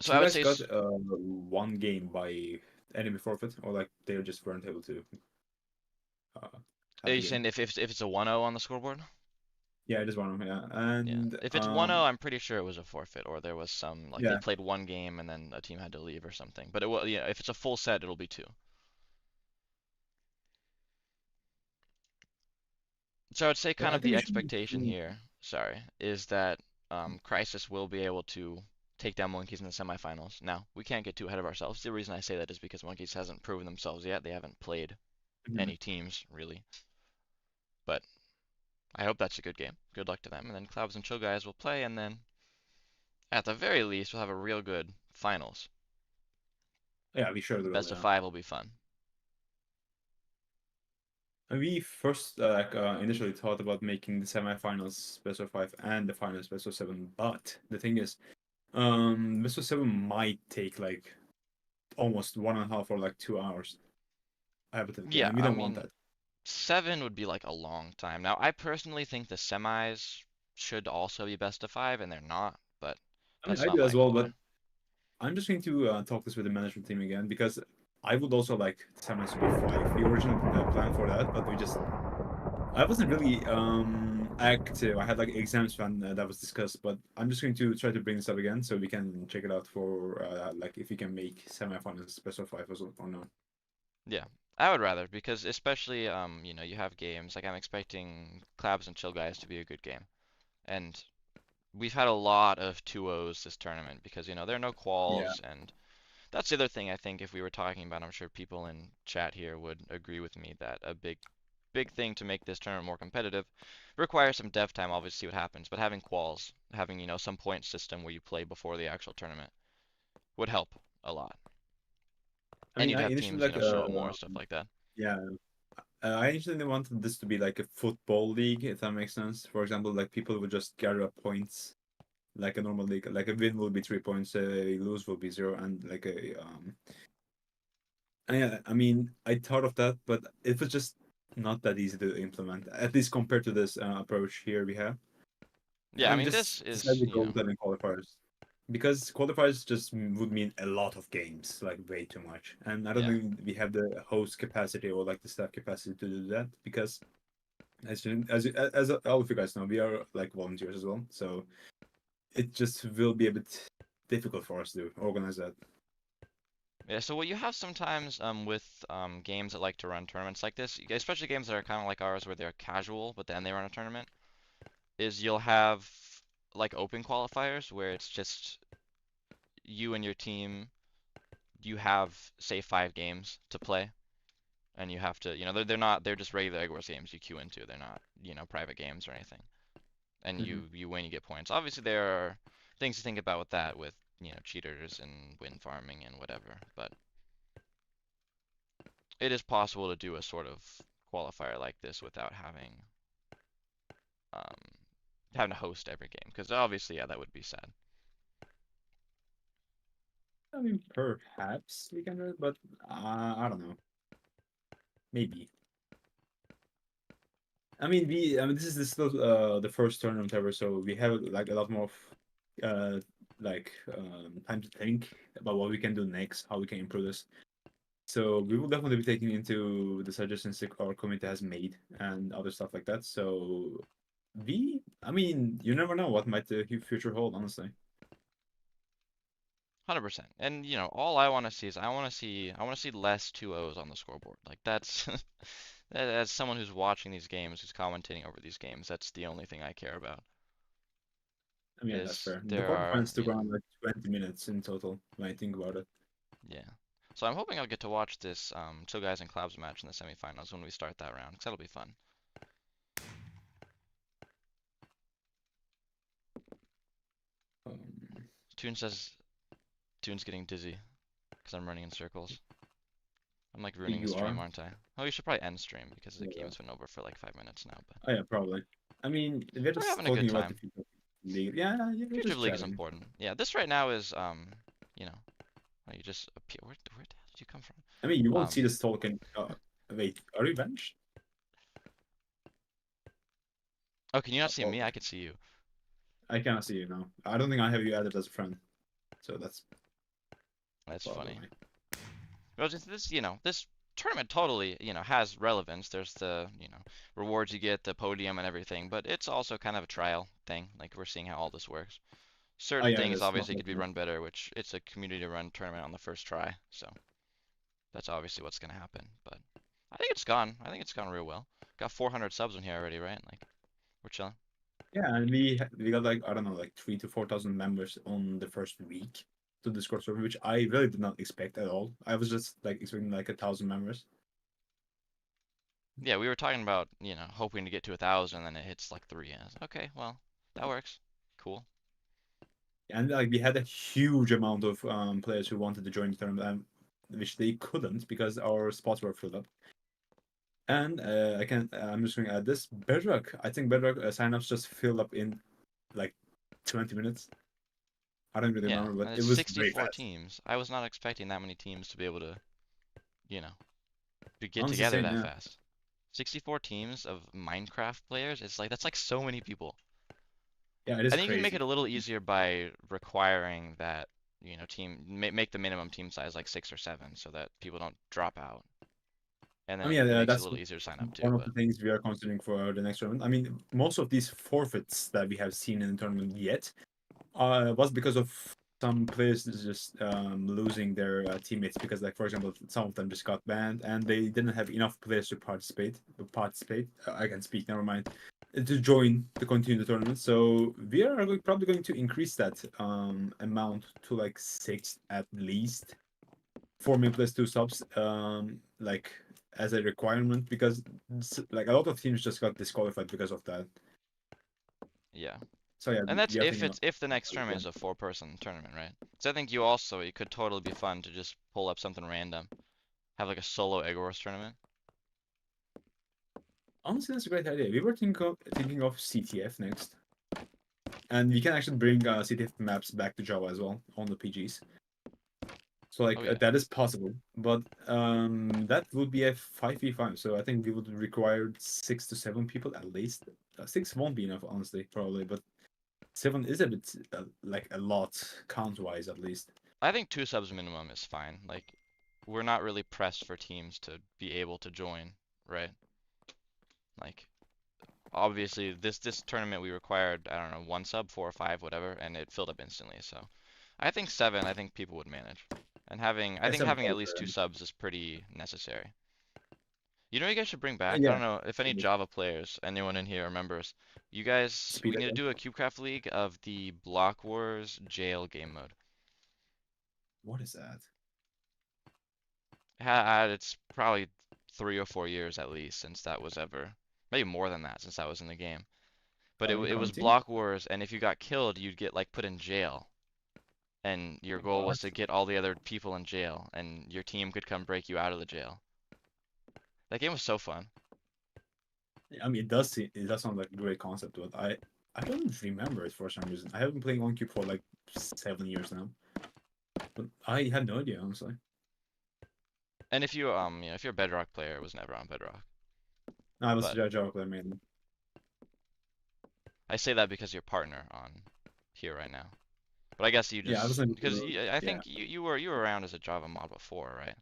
Speaker 2: So
Speaker 1: two
Speaker 2: I would
Speaker 1: guys
Speaker 2: say,
Speaker 1: got one game by enemy forfeit, or like they just weren't able to uh,
Speaker 2: are
Speaker 1: have
Speaker 2: you
Speaker 1: the game.
Speaker 2: saying if it's a 1-0 on the scoreboard?
Speaker 1: Yeah, it is one of them. Yeah,
Speaker 2: Yeah.
Speaker 1: and
Speaker 2: If it's 1-0, I'm pretty sure it was a forfeit, or there was some like they
Speaker 1: yeah,
Speaker 2: played one game and then a team had to leave or something. But it will, yeah, if it's a full set, it'll be two. So I would say
Speaker 1: yeah.
Speaker 2: kind
Speaker 1: I
Speaker 2: of
Speaker 1: think
Speaker 2: the
Speaker 1: we should.
Speaker 2: expectation here, sorry, is that Crisis will be able to take down Monkeys in the semifinals. Now, we can't get too ahead of ourselves. The reason I say that is because Monkeys hasn't proven themselves yet. They haven't played
Speaker 1: Mhm.
Speaker 2: any teams really. But I hope that's a good game. Good luck to them. And then Clouds and Chill Guys will play, and then at the very least, we'll have a real good finals.
Speaker 1: Yeah, we sure will.
Speaker 2: Best of
Speaker 1: Yeah.
Speaker 2: five will be fun.
Speaker 1: And we first initially thought about making the semifinals best of five and the finals best of seven, but the thing is, best of seven might take like almost 1.5 or like 2 hours hypothetically,
Speaker 2: Yeah,
Speaker 1: and we
Speaker 2: I
Speaker 1: don't want
Speaker 2: mean,
Speaker 1: that.
Speaker 2: 7 would be like a long time. Now, I personally think the semis should also be best of five, and they're not, but
Speaker 1: I mean,
Speaker 2: that's
Speaker 1: I
Speaker 2: not
Speaker 1: do
Speaker 2: my
Speaker 1: as well,
Speaker 2: call.
Speaker 1: but I'm just going to talk this with the management team again because I would also like the semis to be five. We originally planned for that, but we just I wasn't really active. I had like exams when that was discussed, but I'm just going to try to bring this up again so we can check it out for like if we can make semifinals best of five or not.
Speaker 2: Yeah, I would rather because especially you have games like I'm expecting Clabs and Chill Guys to be a good game, and we've had a lot of 2-0s this tournament because there are no
Speaker 1: Yeah,
Speaker 2: quals, and that's the other thing I think if we were talking about, I'm sure people in chat here would agree with me that a big thing to make this tournament more competitive requires some dev time, obviously, see what happens, but having quals, having some point system where you play before the actual tournament would help a lot.
Speaker 1: I
Speaker 2: And
Speaker 1: mean,
Speaker 2: you'd
Speaker 1: I
Speaker 2: have
Speaker 1: initially
Speaker 2: teams
Speaker 1: like
Speaker 2: show up more, stuff like that.
Speaker 1: yeah, I initially wanted this to be like a football league, if that makes sense. For example, like people would just gather up points like a normal league. Like a win will be 3 points, a lose will be zero, and like a yeah, I mean, I thought of that, but it was just not that easy to implement, at least compared to this approach here we have.
Speaker 2: Yeah, I
Speaker 1: And we
Speaker 2: mean, this
Speaker 1: just
Speaker 2: is,
Speaker 1: decided to go with that in qualifiers because qualifiers just would mean a lot of games, like way too much. And I don't
Speaker 2: yeah.
Speaker 1: think we have the host capacity or like the staff capacity to do that because as all of you guys know, we are like volunteers as well, so it just will be a bit difficult for us to organize that.
Speaker 2: Yeah, so what you have sometimes with games that like to run tournaments like this, especially games that are kind of like ours where they're casual, but then they run a tournament, is you'll have like open qualifiers where it's just you and your team, you have say 5 games to play, and you have to, they're just regular EggWars games you queue into. They're not, private games or anything. And
Speaker 1: Hmm.
Speaker 2: you win, you get points. Obviously, there are things to think about with that, with cheaters and win farming and whatever, but it is possible to do a sort of qualifier like this without um, having to host every game, because obviously, yeah, that would be sad.
Speaker 1: I mean, perhaps we can do it, but I don't know. Maybe. I mean, this is still the first tournament ever, so we have like a lot more time to think about what we can do next, how we can improve this. So we will definitely be taking into the suggestions that our committee has made and other stuff like that. So I mean, you never know what might the future hold, honestly.
Speaker 2: 100%. And all I want to see is I want to see less 2-0s on the scoreboard. Like that's as someone who's watching these games, who's commentating over these games, that's the only thing I care about.
Speaker 1: I mean, yeah, that's
Speaker 2: Is
Speaker 1: fair. The
Speaker 2: there are,
Speaker 1: quarterfinals took around like 20 minutes in total when I think about it.
Speaker 2: yeah. So I'm hoping I'll get to watch this Chill Guys and Clabs match in the semifinals when we start that round, 'cause that'll be fun. Toon says Toon's getting dizzy because I'm running in circles. I'm like ruining his
Speaker 1: You
Speaker 2: stream,
Speaker 1: are.
Speaker 2: aren't I? Oh, you should probably end stream because the
Speaker 1: Yeah.
Speaker 2: game's been over for like 5 minutes now. But
Speaker 1: Oh yeah, probably. I mean, we're
Speaker 2: we're
Speaker 1: just
Speaker 2: having a good
Speaker 1: talking about the
Speaker 2: time.
Speaker 1: future league. Yeah, yeah, we're
Speaker 2: Future
Speaker 1: just
Speaker 2: League is
Speaker 1: chatting.
Speaker 2: important. Yeah, this right now is you know, you just appear. Where the hell did you come from?
Speaker 1: I mean, you won't see
Speaker 2: Um,
Speaker 1: this talking. Wait, are you benched?
Speaker 2: oh, can you not see
Speaker 1: Oh,
Speaker 2: me? I can see you.
Speaker 1: I cannot see you now. I don't think I have you added as a friend, so that's
Speaker 2: That's
Speaker 1: probably
Speaker 2: funny.
Speaker 1: why.
Speaker 2: Well, just this, this tournament totally, has relevance. There's the, rewards you get, the podium and everything, but it's also kind of a trial thing. Like we're seeing how all this works.
Speaker 1: Oh
Speaker 2: Certain
Speaker 1: yeah,
Speaker 2: things
Speaker 1: that's not
Speaker 2: obviously
Speaker 1: like
Speaker 2: could be run better, which it's a community-run tournament on the first try, so that's obviously what's gonna happen. But I think it's gone. I think it's gone real well. Got 400 subs in here already, right? Like we're chilling.
Speaker 1: yeah, and we got like I don't know, like 3 to 4 thousand members on the first week to Discord server, which I really did not expect at all. I was just like expecting like 1,000 members.
Speaker 2: Yeah, we were talking about, hoping to get to 1,000, and then it hits like three. And I was like, okay, well, that works. Cool.
Speaker 1: And like we had a huge amount of players who wanted to join the tournament, which they couldn't because our spots were filled up. And I'm just going to add this Bedrock. I think Bedrock signups just filled up in like 20 minutes. I don't really
Speaker 2: Yeah,
Speaker 1: remember, but
Speaker 2: and
Speaker 1: it
Speaker 2: it's
Speaker 1: was very
Speaker 2: 64
Speaker 1: fast.
Speaker 2: teams. I was not expecting that many teams to be able to, you know, to get
Speaker 1: Honestly,
Speaker 2: together
Speaker 1: same,
Speaker 2: that
Speaker 1: yeah.
Speaker 2: fast. 64 teams of Minecraft players, it's like that's like so many people.
Speaker 1: Yeah, it
Speaker 2: I
Speaker 1: is
Speaker 2: think you can make
Speaker 1: crazy.
Speaker 2: it a little easier by requiring that, make the minimum team size like 6 or 7 so that people don't drop out. And
Speaker 1: I
Speaker 2: then
Speaker 1: mean,
Speaker 2: it
Speaker 1: yeah,
Speaker 2: makes it a
Speaker 1: that's
Speaker 2: little easier to sign up too,
Speaker 1: one of
Speaker 2: but
Speaker 1: the things we are considering for the next tournament. I mean, most of these forfeits that we have seen in the tournament yet was because of some players just losing their teammates because, like, for example, some of them just got banned and they didn't have enough players to participate. I can speak. Never mind. To join to continue the tournament. So we are probably going to increase that amount to like 6 at least. 4 main plus 2 subs, like as a requirement because like a lot of teams just got disqualified because of that.
Speaker 2: yeah.
Speaker 1: So yeah,
Speaker 2: And that's
Speaker 1: we are
Speaker 2: if
Speaker 1: thinking of
Speaker 2: it's if the next tournament is a 4-person tournament, right? So I think it could totally be fun to just pull up something random, have like a solo EggWars tournament.
Speaker 1: honestly that's a great idea. We were thinking of CTF next, and we can actually bring CTF maps back to Java as well on the PGs. So
Speaker 2: Oh
Speaker 1: like
Speaker 2: yeah.
Speaker 1: that is possible, but that would be a 5v5. So I think we would require 6 to 7 people at least. Six won't be enough, honestly, probably, but 7 is a bit like a lot count wise at least.
Speaker 2: I think 2 subs minimum is fine. Like we're not really pressed for teams to be able to join, right? Like obviously this tournament we required, I don't know, 1 sub, 4 or 5, whatever, and it filled up instantly. So I think 7, I think people would manage. And I
Speaker 1: Yeah,
Speaker 2: think
Speaker 1: 7
Speaker 2: having at
Speaker 1: probably
Speaker 2: least
Speaker 1: fair.
Speaker 2: 2 subs is pretty necessary. You know what you guys should bring back? I
Speaker 1: Yeah,
Speaker 2: don't know if any Java players, anyone in here remembers. You guys,
Speaker 1: speed
Speaker 2: we need to
Speaker 1: again.
Speaker 2: do a CubeCraft League of the Block Wars jail game mode.
Speaker 1: What is that?
Speaker 2: It's probably 3 or 4 years at least since that was ever, maybe more than that since that was in the game. But it was
Speaker 1: 2020?
Speaker 2: Block Wars, and if you got killed, you'd get like put in jail. And your goal was
Speaker 1: What?
Speaker 2: to get all the other people in jail, and your team could come break you out of the jail. That game was so fun.
Speaker 1: I mean, it does sound like a great concept, but I don't remember it for some reason. I haven't been playing OnCube for like 7 years now, but I had no idea honestly.
Speaker 2: And if if you're a Bedrock player, it was never on Bedrock.
Speaker 1: No, I was
Speaker 2: But
Speaker 1: a Java player mainly.
Speaker 2: I say that because you're partner on here right now. But I guess you
Speaker 1: Yeah, I was
Speaker 2: just
Speaker 1: like,
Speaker 2: because I
Speaker 1: yeah.
Speaker 2: think you were around as a Java mod before, right?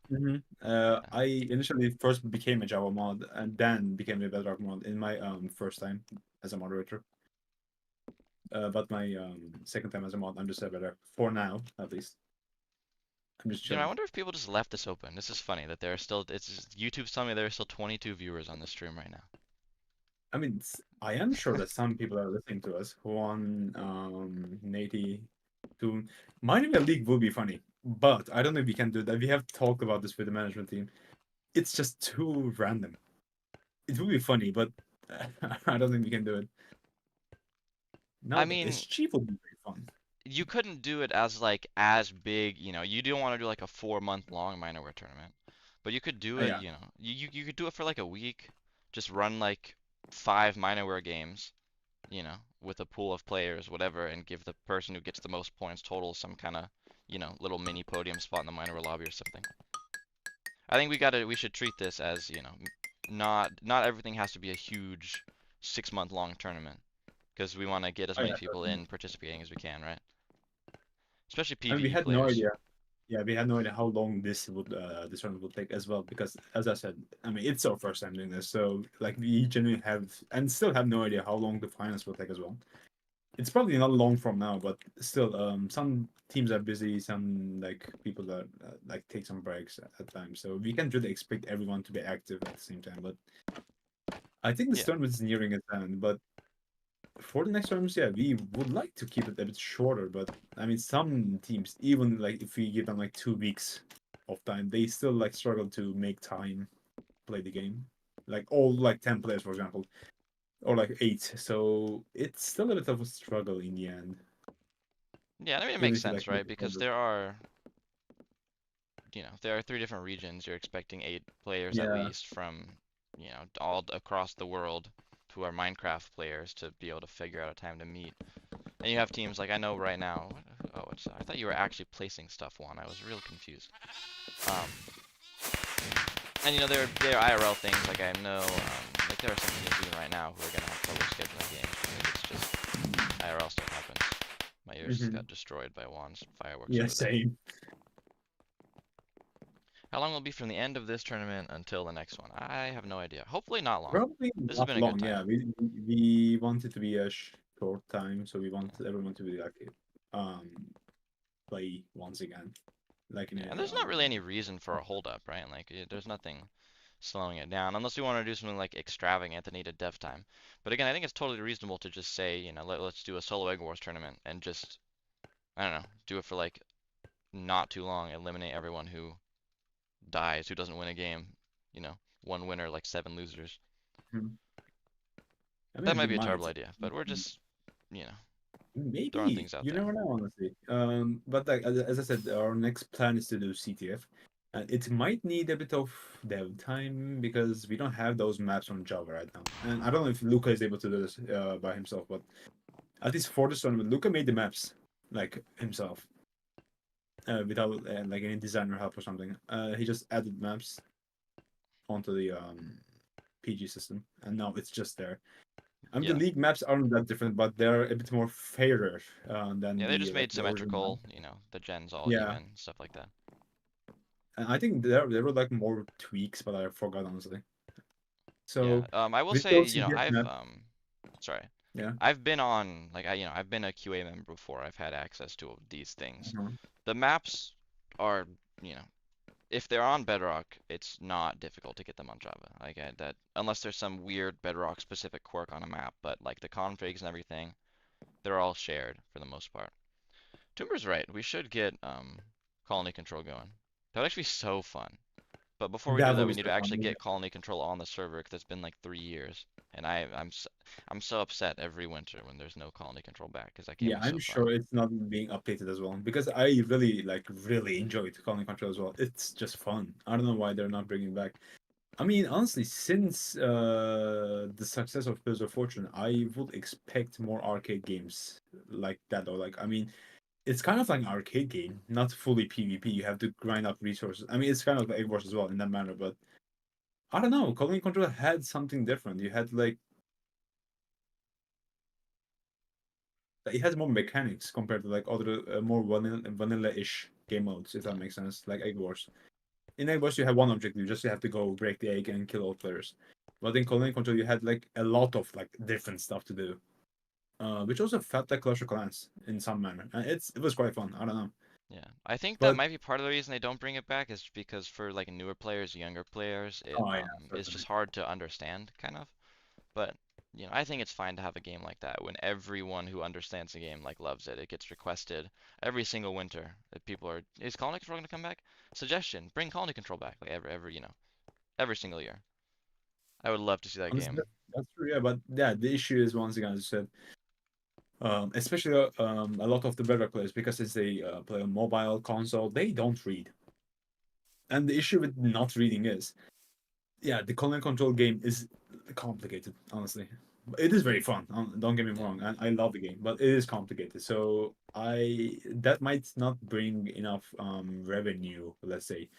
Speaker 2: Yeah.
Speaker 1: I initially first became a Java mod and then became a Bedrock mod in my first time as a moderator. But my second time as a mod, I'm just a Bedrock for now at least. I'm just
Speaker 2: I
Speaker 1: chilling.
Speaker 2: wonder if people just left this open. This is funny that there are still it's just, YouTube's telling me there are still 22 viewers on this stream right now.
Speaker 1: I mean, I am sure that some people are listening to us who on Nati to mining a league will be funny, but I don't know if we can do that. We have talked about this with the management team. It's just too random. It will be funny, but I don't think we can do it.
Speaker 2: I
Speaker 1: No, but this
Speaker 2: mean,
Speaker 1: chief will be very fun.
Speaker 2: you couldn't do it as like as big, you don't want to do like a 4 month long Minor tournament. But you could do it,
Speaker 1: Yeah.
Speaker 2: you could do it for like a week. Just run like 5 Minor games, with a pool of players, whatever, and give the person who gets the most points total some kind of, little mini podium spot in the Minor lobby or something. I think we should treat this as, not everything has to be a huge 6 month long tournament because we want to get as
Speaker 1: Oh
Speaker 2: many
Speaker 1: yeah,
Speaker 2: people
Speaker 1: certainly.
Speaker 2: in participating as we can, right? Especially
Speaker 1: I mean, we
Speaker 2: PvE
Speaker 1: had no
Speaker 2: players.
Speaker 1: idea. Yeah, we had no idea how long this round would take as well because, as I said, I mean it's our first time doing this, so like we genuinely have and still have no idea how long the finals will take as well. It's probably not long from now, but still, some teams are busy, some like people that like take some breaks at times, so we can't really expect everyone to be active at the same time. But I think this
Speaker 2: Yeah.
Speaker 1: tournament is nearing its end, but for the next rounds, yeah, we would like to keep it a bit shorter, but I mean, some teams, even like if we give them like 2 weeks of time, they still like struggle to make time play the game. Like all like 10 players, for example, or like eight. So it's still a bit of a struggle in the end.
Speaker 2: Yeah, I mean, it
Speaker 1: Still
Speaker 2: makes
Speaker 1: need to like
Speaker 2: sense,
Speaker 1: make
Speaker 2: right?
Speaker 1: it
Speaker 2: Because
Speaker 1: over.
Speaker 2: there are 3 different regions. You're expecting 8 players at
Speaker 1: Yeah.
Speaker 2: least from, all across the world who are Minecraft players to be able to figure out a time to meet. And you have teams like I know right now. I thought you were actually placing stuff, Juan. I was real confused. Um, and there are IRL things like I know, like there are some teams even right now who are gonna have trouble scheduling games because it's just IRL stuff happens. My ears just
Speaker 1: Hmm.
Speaker 2: got destroyed by Juan's fireworks
Speaker 1: Yeah,
Speaker 2: over there.
Speaker 1: same.
Speaker 2: How long will it be from the end of this tournament until the next one? I have no idea. Hopefully not long.
Speaker 1: Probably
Speaker 2: This has
Speaker 1: not
Speaker 2: been a good
Speaker 1: long.
Speaker 2: time.
Speaker 1: Yeah, we want it to be a short time, so we want everyone to be like um play once again, like in
Speaker 2: Yeah, and
Speaker 1: a
Speaker 2: there's not really any reason for a holdup, right? Like, there's nothing slowing it down, unless we want to do something like extravagant that needed dev time. But again, I think it's totally reasonable to just say, let's do a solo Egg Wars tournament and just, I don't know, do it for like not too long, eliminate everyone who dies, who doesn't win a game, you know, 1 winner, like 7 losers.
Speaker 1: Mhm. I
Speaker 2: That
Speaker 1: mean,
Speaker 2: might
Speaker 1: we
Speaker 2: be a
Speaker 1: might.
Speaker 2: terrible idea, but we're just, you know, throwing
Speaker 1: Maybe
Speaker 2: things out
Speaker 1: you
Speaker 2: there.
Speaker 1: never know, honestly. But like as I said, our next plan is to do CTF, and it might need a bit of dev time because we don't have those maps on Java right now. And I don't know if Luca is able to do this by himself, but at least for this tournament, Luca made the maps like himself without like any designer help or something. He just added maps onto the PG system, and now it's just there. I mean, the
Speaker 2: Yeah.
Speaker 1: league maps aren't that different, but they're a bit more fairer than
Speaker 2: Yeah, they
Speaker 1: the
Speaker 2: just made
Speaker 1: the original map.
Speaker 2: symmetrical, the gens all
Speaker 1: Yeah,
Speaker 2: even, stuff like that.
Speaker 1: and I think there were like more tweaks, but I forgot honestly.
Speaker 2: Yeah.
Speaker 1: So
Speaker 2: I will
Speaker 1: with
Speaker 2: say,
Speaker 1: those CTF maps,
Speaker 2: sorry.
Speaker 1: yeah,
Speaker 2: I've been on, like, I've been a QA member before. I've had access to these things.
Speaker 1: uh-huh.
Speaker 2: The maps are, you know, if they're on Bedrock, it's not difficult to get them on Java. Like, that, unless there's some weird Bedrock specific quirk on a map, but like the configs and everything, they're all shared for the most part. Tumber's right. We should get colony control going. That would actually be so fun. But before we do
Speaker 1: That
Speaker 2: that,
Speaker 1: would
Speaker 2: we
Speaker 1: be
Speaker 2: need
Speaker 1: so
Speaker 2: to actually
Speaker 1: fun.
Speaker 2: get colony control on the server because it's been like 3 years, and I'm so upset every winter when there's no colony control back because that game
Speaker 1: Yeah,
Speaker 2: was
Speaker 1: I'm
Speaker 2: so fun.
Speaker 1: sure it's not being updated as well because I really enjoyed Calling Control as well. It's just fun. I don't know why they're not bringing it back. I mean, honestly, since the success of Pillars of Fortune, I would expect more arcade games like that. Or like, I mean, it's kind of like an arcade game, not fully PvP. You have to grind up resources. I mean, it's kind of like EggWars as well in that manner. But I don't know. Colony Control had something different. You had like it has more mechanics compared to like other more vanilla-ish game modes, if that
Speaker 2: Yeah.
Speaker 1: makes sense. Like EggWars. In EggWars, you have one objective. You just have to go break the egg and kill all players. But in Colony Control, you had like a lot of like different stuff to do. Which also felt like Clash of Clans in some manner. And it was quite fun. I don't know,
Speaker 2: Yeah, I think that
Speaker 1: but
Speaker 2: might be part of the reason they don't bring it back is because for like newer players, younger players,
Speaker 1: oh yeah,
Speaker 2: it's
Speaker 1: certainly.
Speaker 2: just hard to understand, kind of. But I think it's fine to have a game like that when everyone who understands the game like loves it. It gets requested every single winter that people are, is Colony Control gonna come back? Suggestion, bring Colony Control back, like every single year. I would love to see that
Speaker 1: Honestly,
Speaker 2: game.
Speaker 1: that's true. Yeah, but yeah, the issue is once again, as I said, Especially a lot of the Bedrock players, because it's a play on mobile console, they don't read. And the issue with not reading is, yeah, the command control game is complicated. Honestly, it is very fun. Don't get me
Speaker 2: Yeah.
Speaker 1: wrong, and I love the game, but it is complicated. So that might not bring enough revenue, let's say,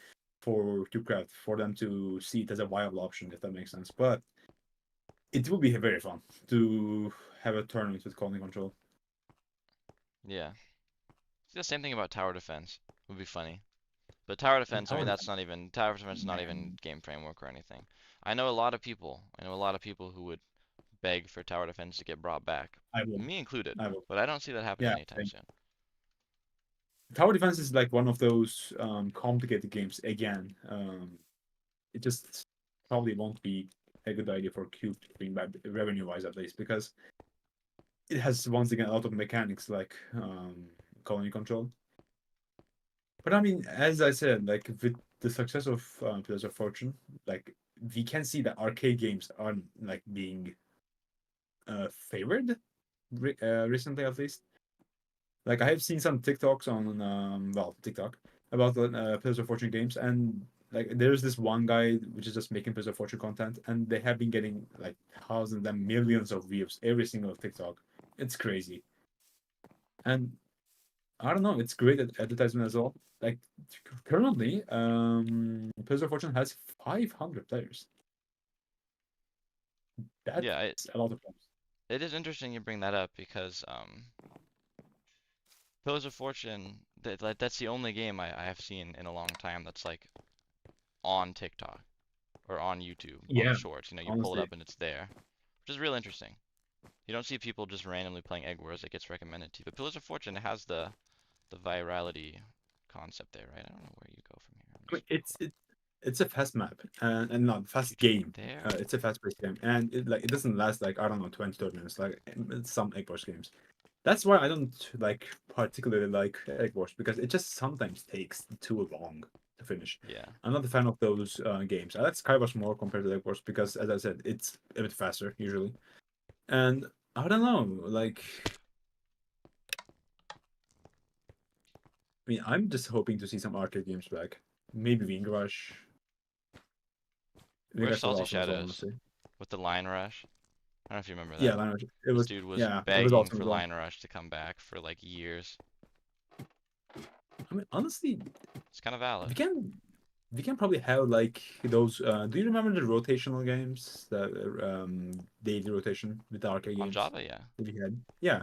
Speaker 1: for CubeCraft for them to see it as a viable option, if that makes sense. But it will be very fun to have a tournament with command control.
Speaker 2: Yeah. It's the same thing about tower defense. Would be funny. But tower defense, I mean,
Speaker 1: Tower
Speaker 2: that's
Speaker 1: defense,
Speaker 2: not even tower defense is not even
Speaker 1: man,
Speaker 2: game framework or anything. I know a lot of people. I know a lot of people who would beg for tower defense to get brought back,
Speaker 1: I will,
Speaker 2: me included.
Speaker 1: I will.
Speaker 2: But I don't see that happening
Speaker 1: Yeah,
Speaker 2: anytime
Speaker 1: same.
Speaker 2: soon.
Speaker 1: Tower defense is like one of those complicated games. Again, it just probably won't be a good idea for Cube to bring back revenue wise, at least, because it has once again a lot of mechanics like colony control. But I mean, as I said, like with the success of Pillars of Fortune, like we can see that arcade games are like being favored recently, at least. Like I have seen some TikToks on TikTok about the Pillars of Fortune games, and like there's this one guy which is just making Pillars of Fortune content, and they have been getting like thousands and millions of views every single TikTok. It's crazy, and I don't know, it's great at advertisement as well. Like currently, Pillars of Fortune has 500 players. That's
Speaker 2: Yeah,
Speaker 1: a lot of players.
Speaker 2: it is interesting you bring that up because Pillars of Fortune, that's the only game I have seen in a long time that's like on TikTok or on YouTube on the
Speaker 1: Yeah,
Speaker 2: shorts. You know, you pull it
Speaker 1: honestly,
Speaker 2: up and it's there, which is real interesting. You don't see people just randomly playing EggWars that gets recommended to you. But Pillars of Fortune has the virality concept there, right? I don't know where you go from here.
Speaker 1: I mean,
Speaker 2: Let's pull up
Speaker 1: it's a fast map and not fast
Speaker 2: future
Speaker 1: game.
Speaker 2: there.
Speaker 1: It's a fast paced game, and it doesn't last like I don't know 20 30 minutes like some Egg Wars games. That's why I don't like particularly like Egg Wars, because it just sometimes takes too long to finish.
Speaker 2: Yeah.
Speaker 1: I'm not a fan of those games. I like Skywars more compared to Egg Wars because, as I said, it's a bit faster usually. And I don't know, like I mean, I'm just hoping to see some arcade games back. Maybe Wing Rush. Wing
Speaker 2: Where's
Speaker 1: Rush was
Speaker 2: Salty
Speaker 1: awesome as well,
Speaker 2: Shadows
Speaker 1: honestly.
Speaker 2: with the Line Rush? I don't know if you remember
Speaker 1: Yeah,
Speaker 2: that.
Speaker 1: Line Rush. It
Speaker 2: This
Speaker 1: was,
Speaker 2: dude was
Speaker 1: yeah, it was
Speaker 2: begging
Speaker 1: awesome
Speaker 2: for
Speaker 1: as well.
Speaker 2: Line Rush to come back for like years.
Speaker 1: I mean, honestly,
Speaker 2: It's kind of valid.
Speaker 1: we can we can probably have like those. Do you remember the rotational games, the daily rotation with the arcade
Speaker 2: On
Speaker 1: games
Speaker 2: Java, yeah.
Speaker 1: that we had? Yeah,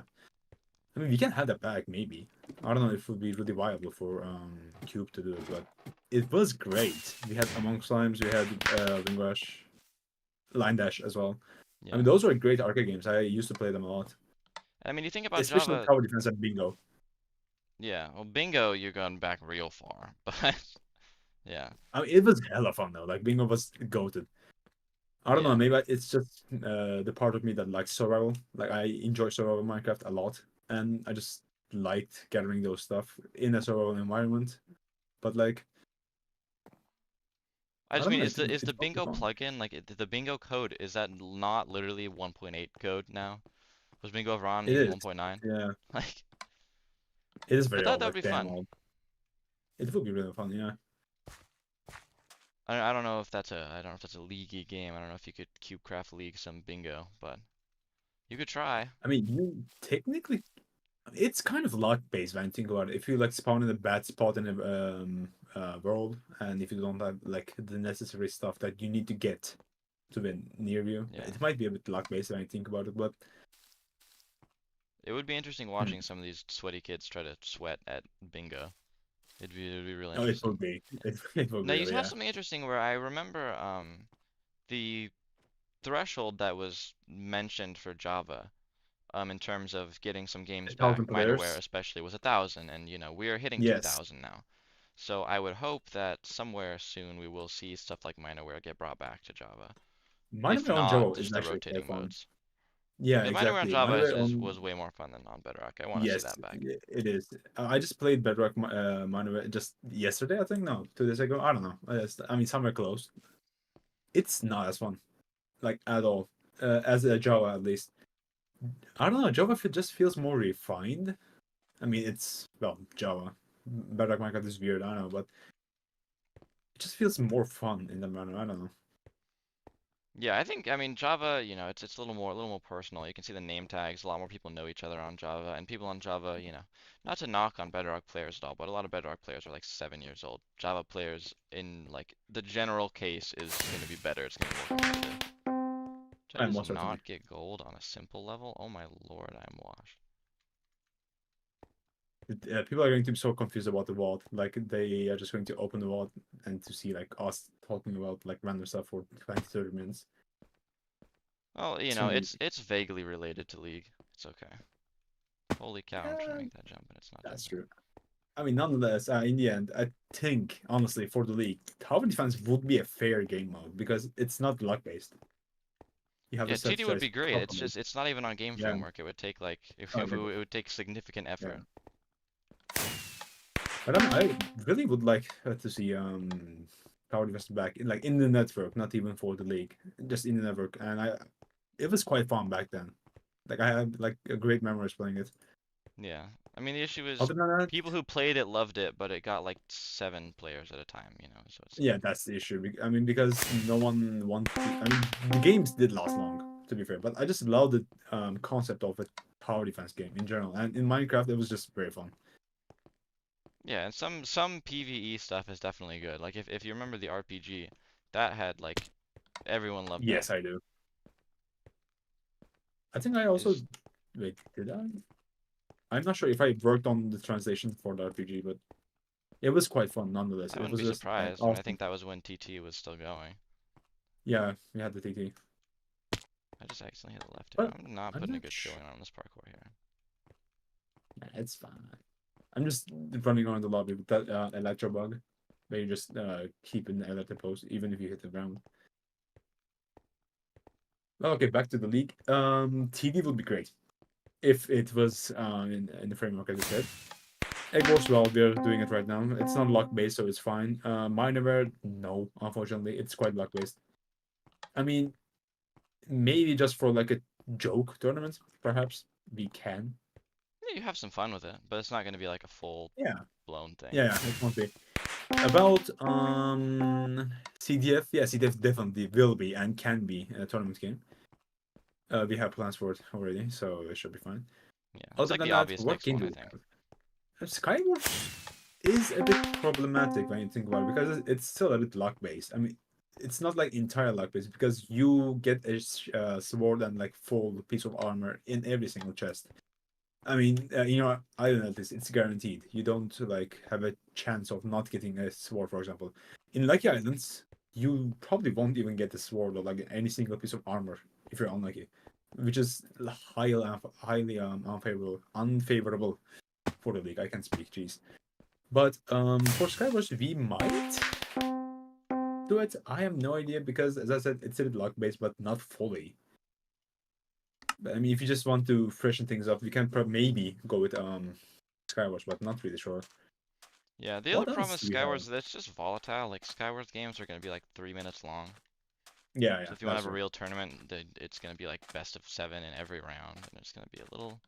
Speaker 1: I mean, we can have that back maybe. I don't know if it would be really viable for Cube to do it, but it was great. We had Among Slimes, we had Wing Rush, Line Dash as well. I
Speaker 2: Yeah.
Speaker 1: mean, those were great arcade games. I used to play them a lot,
Speaker 2: I mean, you think about
Speaker 1: especially
Speaker 2: Java,
Speaker 1: Tower Defense and Bingo.
Speaker 2: yeah. Well, Bingo, you're going back real far, but yeah,
Speaker 1: I mean, it was hella fun though. Like Bingo was goated. I don't know.
Speaker 2: yeah.
Speaker 1: Maybe it's just the part of me that likes survival. Like I enjoy survival Minecraft a lot, and I just liked gathering those stuff in a survival environment. But like,
Speaker 2: I
Speaker 1: I
Speaker 2: just
Speaker 1: don't
Speaker 2: mean,
Speaker 1: know.
Speaker 2: is the
Speaker 1: It must be
Speaker 2: Bingo
Speaker 1: fun.
Speaker 2: plugin like the Bingo code? Is that not literally 1.8 code now? Was Bingo ever on
Speaker 1: It
Speaker 2: even
Speaker 1: is.
Speaker 2: 1.9?
Speaker 1: Yeah,
Speaker 2: Like,
Speaker 1: it is
Speaker 2: but
Speaker 1: very
Speaker 2: that
Speaker 1: old.
Speaker 2: that would
Speaker 1: Like
Speaker 2: be
Speaker 1: damn
Speaker 2: fun.
Speaker 1: old. It would be really fun. Yeah.
Speaker 2: I don't know if that's a I don't know if that's a leaguey game. I don't know if you could CubeCraft League some Bingo, but you could try.
Speaker 1: I mean, you technically, it's kind of luck based when you think about it. If you like spawn in a bad spot in a world, and if you don't have like the necessary stuff that you need to get to win near you,
Speaker 2: Yeah.
Speaker 1: it might be a bit luck based when you think about it. But
Speaker 2: It would be interesting watching some of these sweaty kids try to sweat at Bingo. It'd be real
Speaker 1: oh, it will
Speaker 2: interesting.
Speaker 1: be. It will
Speaker 2: Now
Speaker 1: be
Speaker 2: you
Speaker 1: really,
Speaker 2: have
Speaker 1: yeah.
Speaker 2: something interesting where I remember the threshold that was mentioned for Java in terms of getting some games back,
Speaker 1: 1,000 players.
Speaker 2: Minerware especially, was 1,000, and you know we are hitting
Speaker 1: Yes.
Speaker 2: 2,000 now. So I would hope that somewhere soon we will see stuff like Minerware get brought back to Java. If
Speaker 1: Mineware on
Speaker 2: not,
Speaker 1: Java is
Speaker 2: just the
Speaker 1: actually quite
Speaker 2: rotating
Speaker 1: fun.
Speaker 2: modes.
Speaker 1: Yeah,
Speaker 2: Yeah, Minerware on
Speaker 1: exactly.
Speaker 2: Java
Speaker 1: Mineware on
Speaker 2: was way more fun than on Bedrock. I want to see
Speaker 1: yes,
Speaker 2: that back.
Speaker 1: it is. I just played Bedrock Mineware just yesterday. I think no, 2 days ago. I don't know. I mean, somewhere close. It's not as fun, like at all, as a Java at least. I don't know. Java just feels more refined. I mean, it's well Java. Bedrock Minecraft is weird. I don't know, but it just feels more fun in the manner. I don't know.
Speaker 2: Yeah, I mean Java, it's a little more personal. You can see the name tags. A lot more people know each other on Java, and people on Java, not to knock on Bedrock players at all, but a lot of Bedrock players are like 7 years old. Java players, in like the general case, is going to be better. It's going to be more competitive. Did I
Speaker 1: And
Speaker 2: just
Speaker 1: most certainly.
Speaker 2: not get gold on a simple level? Oh my lord, I'm washed.
Speaker 1: People are going to be so confused about the vault. Like they are just going to open the vault and to see like us talking about like random stuff for 20, 30 minutes.
Speaker 2: Well,
Speaker 1: It's gonna be
Speaker 2: it's vaguely related to League. It's okay. Holy cow, I'm trying to
Speaker 1: yeah,
Speaker 2: make that jump and it's not
Speaker 1: that's
Speaker 2: jumping.
Speaker 1: true. I mean, nonetheless, in the end, I think honestly for the league, tower defense would be a fair game mode because it's not luck based. You have to
Speaker 2: Yeah, TD would
Speaker 1: strategize
Speaker 2: be great. It's
Speaker 1: properly.
Speaker 2: just it's not even on game
Speaker 1: Yeah,
Speaker 2: framework. It would take like
Speaker 1: okay,
Speaker 2: it would take significant
Speaker 1: yeah.
Speaker 2: effort.
Speaker 1: But I really would like to see tower defense back in the network, not even for the league, just in the network. And it was quite fun back then. Like I had like a great memories playing it.
Speaker 2: Yeah. I mean, the issue is
Speaker 1: Other than that,
Speaker 2: people who played it loved it, but it got like 7 players at a time, so it's
Speaker 1: yeah, that's the issue. I mean, because no one wanted. I mean, the games did last long, to be fair, but I just love the concept of a tower defense game in general. And in Minecraft, it was just very fun.
Speaker 2: yeah, and some PvE stuff is definitely good. Like if you remember the RPG, that had like everyone loved that.
Speaker 1: Yes, I do. I think I also
Speaker 2: Is
Speaker 1: wait. Did I? I'm not sure if I worked on the translation for the RPG, but it was quite fun nonetheless.
Speaker 2: I
Speaker 1: It
Speaker 2: wouldn't
Speaker 1: was
Speaker 2: be
Speaker 1: just
Speaker 2: surprised. I mean, I
Speaker 1: awesome.
Speaker 2: think that was when TT was still going.
Speaker 1: Yeah, we had the TT,
Speaker 2: I just accidentally hit the left
Speaker 1: but
Speaker 2: arrow. I'm not
Speaker 1: I'm
Speaker 2: putting a
Speaker 1: not
Speaker 2: good
Speaker 1: sure.
Speaker 2: showing on this parkour here.
Speaker 1: Nah, it's fine. I'm just running around the lobby with that electro bug, where you just keep an electro pose even if you hit the ground. Well, okay, back to the league. TD would be great if it was in the framework as I said. EggWars, well, we're doing it right now. It's not luck based, so it's fine. Minerware, no, unfortunately, it's quite luck based. I mean, maybe just for like a joke tournament, perhaps we can.
Speaker 2: Yeah, you have some fun with it, but it's not going to be like a full
Speaker 1: Yeah,
Speaker 2: blown thing.
Speaker 1: yeah, it won't be. About CDF, yeah, CDF definitely will be and can be a tournament game. We have plans for it already, so it should be fine.
Speaker 2: Yeah, it's
Speaker 1: Other
Speaker 2: like
Speaker 1: than
Speaker 2: the
Speaker 1: that,
Speaker 2: obvious
Speaker 1: what
Speaker 2: next
Speaker 1: game
Speaker 2: one,
Speaker 1: do
Speaker 2: I
Speaker 1: we
Speaker 2: think.
Speaker 1: have? Skywars is a bit problematic when you think about it because it's still a bit luck based. I mean, it's not like entire luck based because you get a sword and like full piece of armor in every single chest. I mean, I don't know this. It's guaranteed. You don't like have a chance of not getting a sword, for example. In Lucky Islands, you probably won't even get a sword or like any single piece of armor if you're unlucky, which is highly unfavorable for the league. I can speak, jeez. But for Skywars, we might do it. I have no idea because, as I said, it's a bit luck based, but not fully. But, I mean, if you just want to freshen things up, we can maybe go with Skywars, but not really sure.
Speaker 2: Yeah, the other
Speaker 1: What
Speaker 2: problem
Speaker 1: else
Speaker 2: with
Speaker 1: do we have?
Speaker 2: Skywars is that it's just volatile. Like Skywars games are going to be like 3 minutes long.
Speaker 1: Yeah,
Speaker 2: So
Speaker 1: yeah,
Speaker 2: if you want to
Speaker 1: that's
Speaker 2: have a
Speaker 1: true.
Speaker 2: real tournament, it's going to be like best of 7 in every round, and it's going to be a little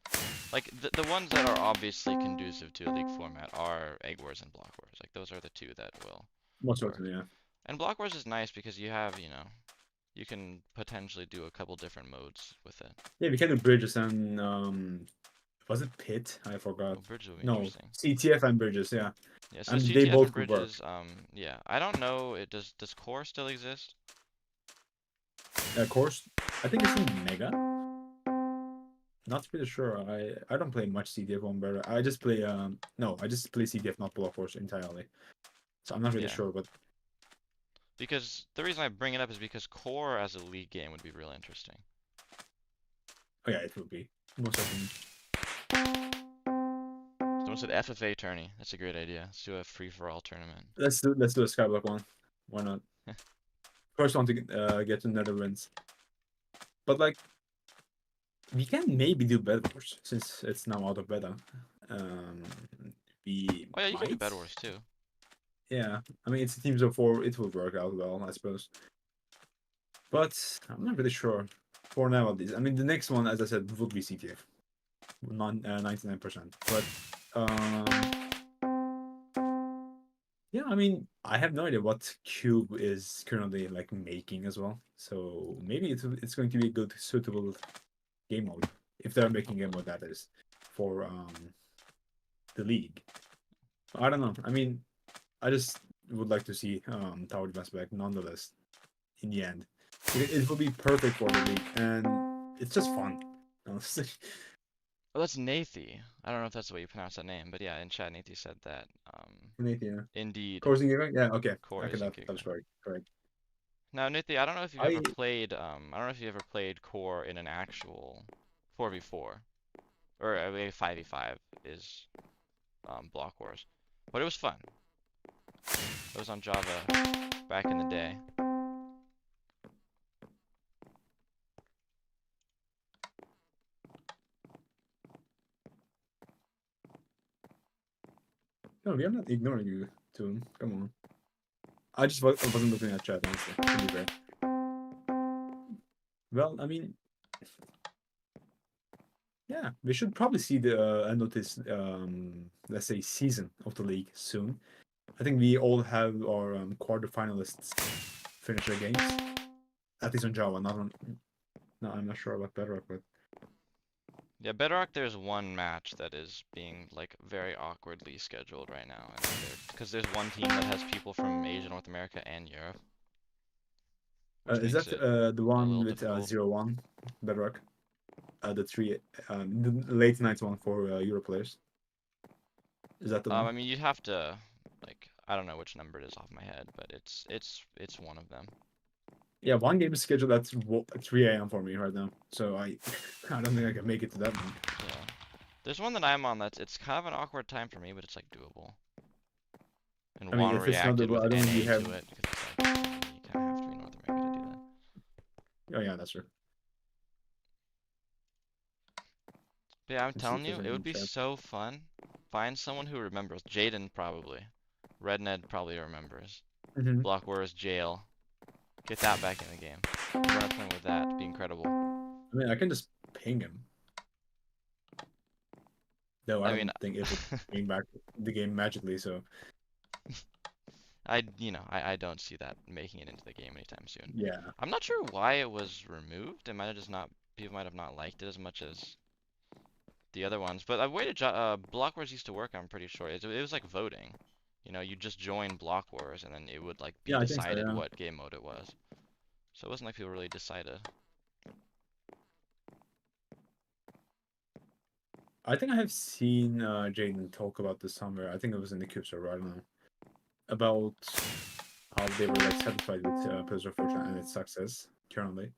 Speaker 2: like the ones that are obviously conducive to a league format are Egg Wars and Block Wars. Like those are the two that will
Speaker 1: Most
Speaker 2: work.
Speaker 1: certainly, yeah.
Speaker 2: And Block Wars is nice because you have, you can potentially do a couple different modes with it.
Speaker 1: Yeah, we can do bridges and was it pit? I forgot.
Speaker 2: Oh, Bridge will be
Speaker 1: No,
Speaker 2: interesting.
Speaker 1: CTF and bridges, yeah,
Speaker 2: Yeah, so
Speaker 1: and they
Speaker 2: CTF and
Speaker 1: both could work.
Speaker 2: Bridges, yeah. I don't know, it does Core still exist?
Speaker 1: Of course, I think it's in Mega. Not really sure. I don't play much CDF on better. I just play no, I just play CDF, not Block Force entirely. So I'm not really
Speaker 2: Yeah.
Speaker 1: sure, but
Speaker 2: Because the reason I bring it up is because Core as a league game would be real interesting.
Speaker 1: oh yeah, it will be most certainly.
Speaker 2: Someone said FFA tourney. That's a great idea. Let's do a free-for-all tournament.
Speaker 1: Let's do a Skyblock one. Why not? First one to get to Nether wins. But like we can maybe do Bed Wars since it's now out of beta. Um, we
Speaker 2: Oh yeah, you can do
Speaker 1: might.
Speaker 2: Bed Wars too.
Speaker 1: Yeah, I mean it's teams of four. It will work out well, I suppose. But I'm not really sure. for now at least. I mean, the next one, as I said, would be CTF, 99%. But yeah, I mean, I have no idea what Cube is currently like making as well. So maybe it's going to be a good suitable game mode if they're making a mode that is for the league. I don't know. I mean, I just would like to see tower defense back nonetheless. In the end, it would be perfect for the league, and it's just fun. Honestly,
Speaker 2: Oh, that's Nathi. I don't know if that's the way you pronounce that name, but yeah, in chat, Nathi said that.
Speaker 1: yeah.
Speaker 2: Indeed,
Speaker 1: Coursing game, yeah. Okay,
Speaker 2: Core
Speaker 1: okay,
Speaker 2: is in
Speaker 1: that was
Speaker 2: CubeCraft.
Speaker 1: correct. Correct.
Speaker 2: Now, Nathi, I don't know if you've ever
Speaker 1: I
Speaker 2: played. I don't know if you ever played Core in an actual 4v4 or a 5v5 is Block Wars, but it was fun. It was on Java back in the day.
Speaker 1: no, we are not ignoring you, Toon. Come on. I just wasn't looking at chat, honestly. To be fair. Well, I mean, yeah, we should probably see the notice, let's say, season of the league soon. I think we all have our quarterfinalists finish their games, at least on Java, not on. No, I'm not sure about Bedrock, but
Speaker 2: Yeah, Bedrock, there's one match that is being like very awkwardly scheduled right now, and because there's one team that has people from Asia, North America, and Europe, which
Speaker 1: is
Speaker 2: makes
Speaker 1: that
Speaker 2: it
Speaker 1: the
Speaker 2: a
Speaker 1: one
Speaker 2: little
Speaker 1: with
Speaker 2: difficult.
Speaker 1: 0-1 Bedrock? The three, the late night one for Euro players. Is that the one?
Speaker 2: I mean, you'd have to like I don't know which number it is off my head, but it's one of them.
Speaker 1: Yeah, one game is scheduled at 3 a.m. for me right now, so I I don't think I can make it to that one.
Speaker 2: Yeah, there's one that I'm on that's it's kind of an awkward time for me, but it's like doable. And
Speaker 1: I mean,
Speaker 2: Juan
Speaker 1: if it's not the,
Speaker 2: reacted with
Speaker 1: I don't think we
Speaker 2: NA
Speaker 1: have.
Speaker 2: to it because it's like you kind of have to be in North America to do that.
Speaker 1: Oh yeah, that's true.
Speaker 2: But yeah, I'm
Speaker 1: Let's see
Speaker 2: telling
Speaker 1: if there's
Speaker 2: you,
Speaker 1: any
Speaker 2: it
Speaker 1: in
Speaker 2: would be
Speaker 1: chat.
Speaker 2: so fun. Find someone who remembers. Jaden probably. Red Ned probably remembers.
Speaker 1: Mm-hmm.
Speaker 2: Block Wars Jail. Get that back in the game. Run a point with that. It'd be incredible.
Speaker 1: I mean, I can just ping him. No, I
Speaker 2: I mean,
Speaker 1: don't think it would bring back the game magically. So
Speaker 2: I don't see that making it into the game anytime soon.
Speaker 1: yeah,
Speaker 2: I'm not sure why it was removed. It might have just not. People might have not liked it as much as the other ones. But the way Block Wars used to work, I'm pretty sure, it was like voting. You know, you just join Block Wars and then it would like be
Speaker 1: yeah, I think so.
Speaker 2: decided
Speaker 1: Yeah,
Speaker 2: what game mode it was. So it wasn't like people really decided.
Speaker 1: I think I have seen Jaden talk about this somewhere. I think it was in the Cube server. I don't know about how they were like satisfied with Pillars of Fortune and its success currently.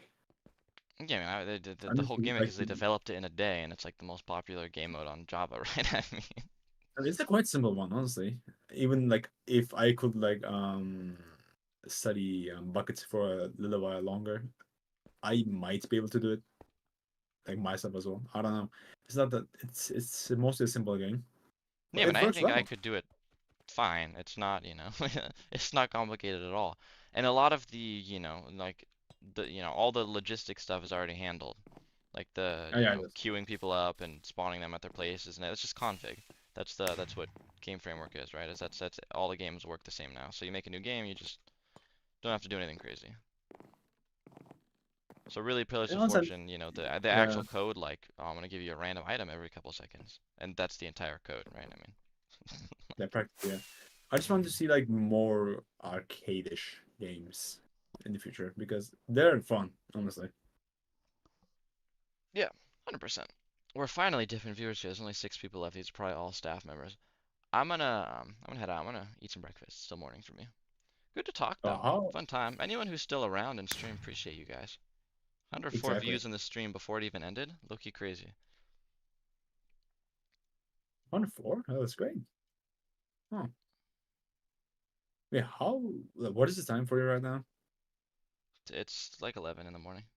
Speaker 2: Yeah, I mean,
Speaker 1: I
Speaker 2: the
Speaker 1: just
Speaker 2: whole
Speaker 1: would
Speaker 2: gimmick
Speaker 1: like
Speaker 2: is they
Speaker 1: to.
Speaker 2: developed it in a day, and it's like the most popular game mode on Java, right? I mean,
Speaker 1: It's a quite simple one, honestly. Even like if I could like study buckets for a little while longer, I might be able to do it like myself as well. I don't know. It's not that it's mostly a simple game,
Speaker 2: yeah,
Speaker 1: but
Speaker 2: but
Speaker 1: it
Speaker 2: I
Speaker 1: works
Speaker 2: think I
Speaker 1: well.
Speaker 2: could do it fine. It's not, it's not complicated at all. And a lot of the, like all the logistic stuff is already handled. Like the,
Speaker 1: Oh, yeah, it is.
Speaker 2: queuing people up and spawning them at their places, and it's just config. That's what game framework is, right? Is that's all the games work the same now. So you make a new game, you just don't have to do anything crazy. So really, Pillars
Speaker 1: And
Speaker 2: of
Speaker 1: also,
Speaker 2: Fortune, the
Speaker 1: yeah,
Speaker 2: actual code, like, oh, I'm gonna give you a random item every couple seconds, and that's the entire code, right? I mean,
Speaker 1: yeah, practically, yeah. I just want to see like more arcade-ish games in the future because they're fun, honestly.
Speaker 2: yeah, 100%. We're finally dipping viewers here. There's only 6 people left. These are probably all staff members. I'm gonna head out. I'm gonna eat some breakfast. It's still morning for me. Good to talk though.
Speaker 1: How
Speaker 2: Fun time. Anyone who's still around and stream, appreciate you guys. 104
Speaker 1: exactly?
Speaker 2: views in the stream before it even ended. Low-key crazy.
Speaker 1: 104? Oh, that's great. Huh. Yeah, how? What is the time for you right now?
Speaker 2: It's like 11 in the morning.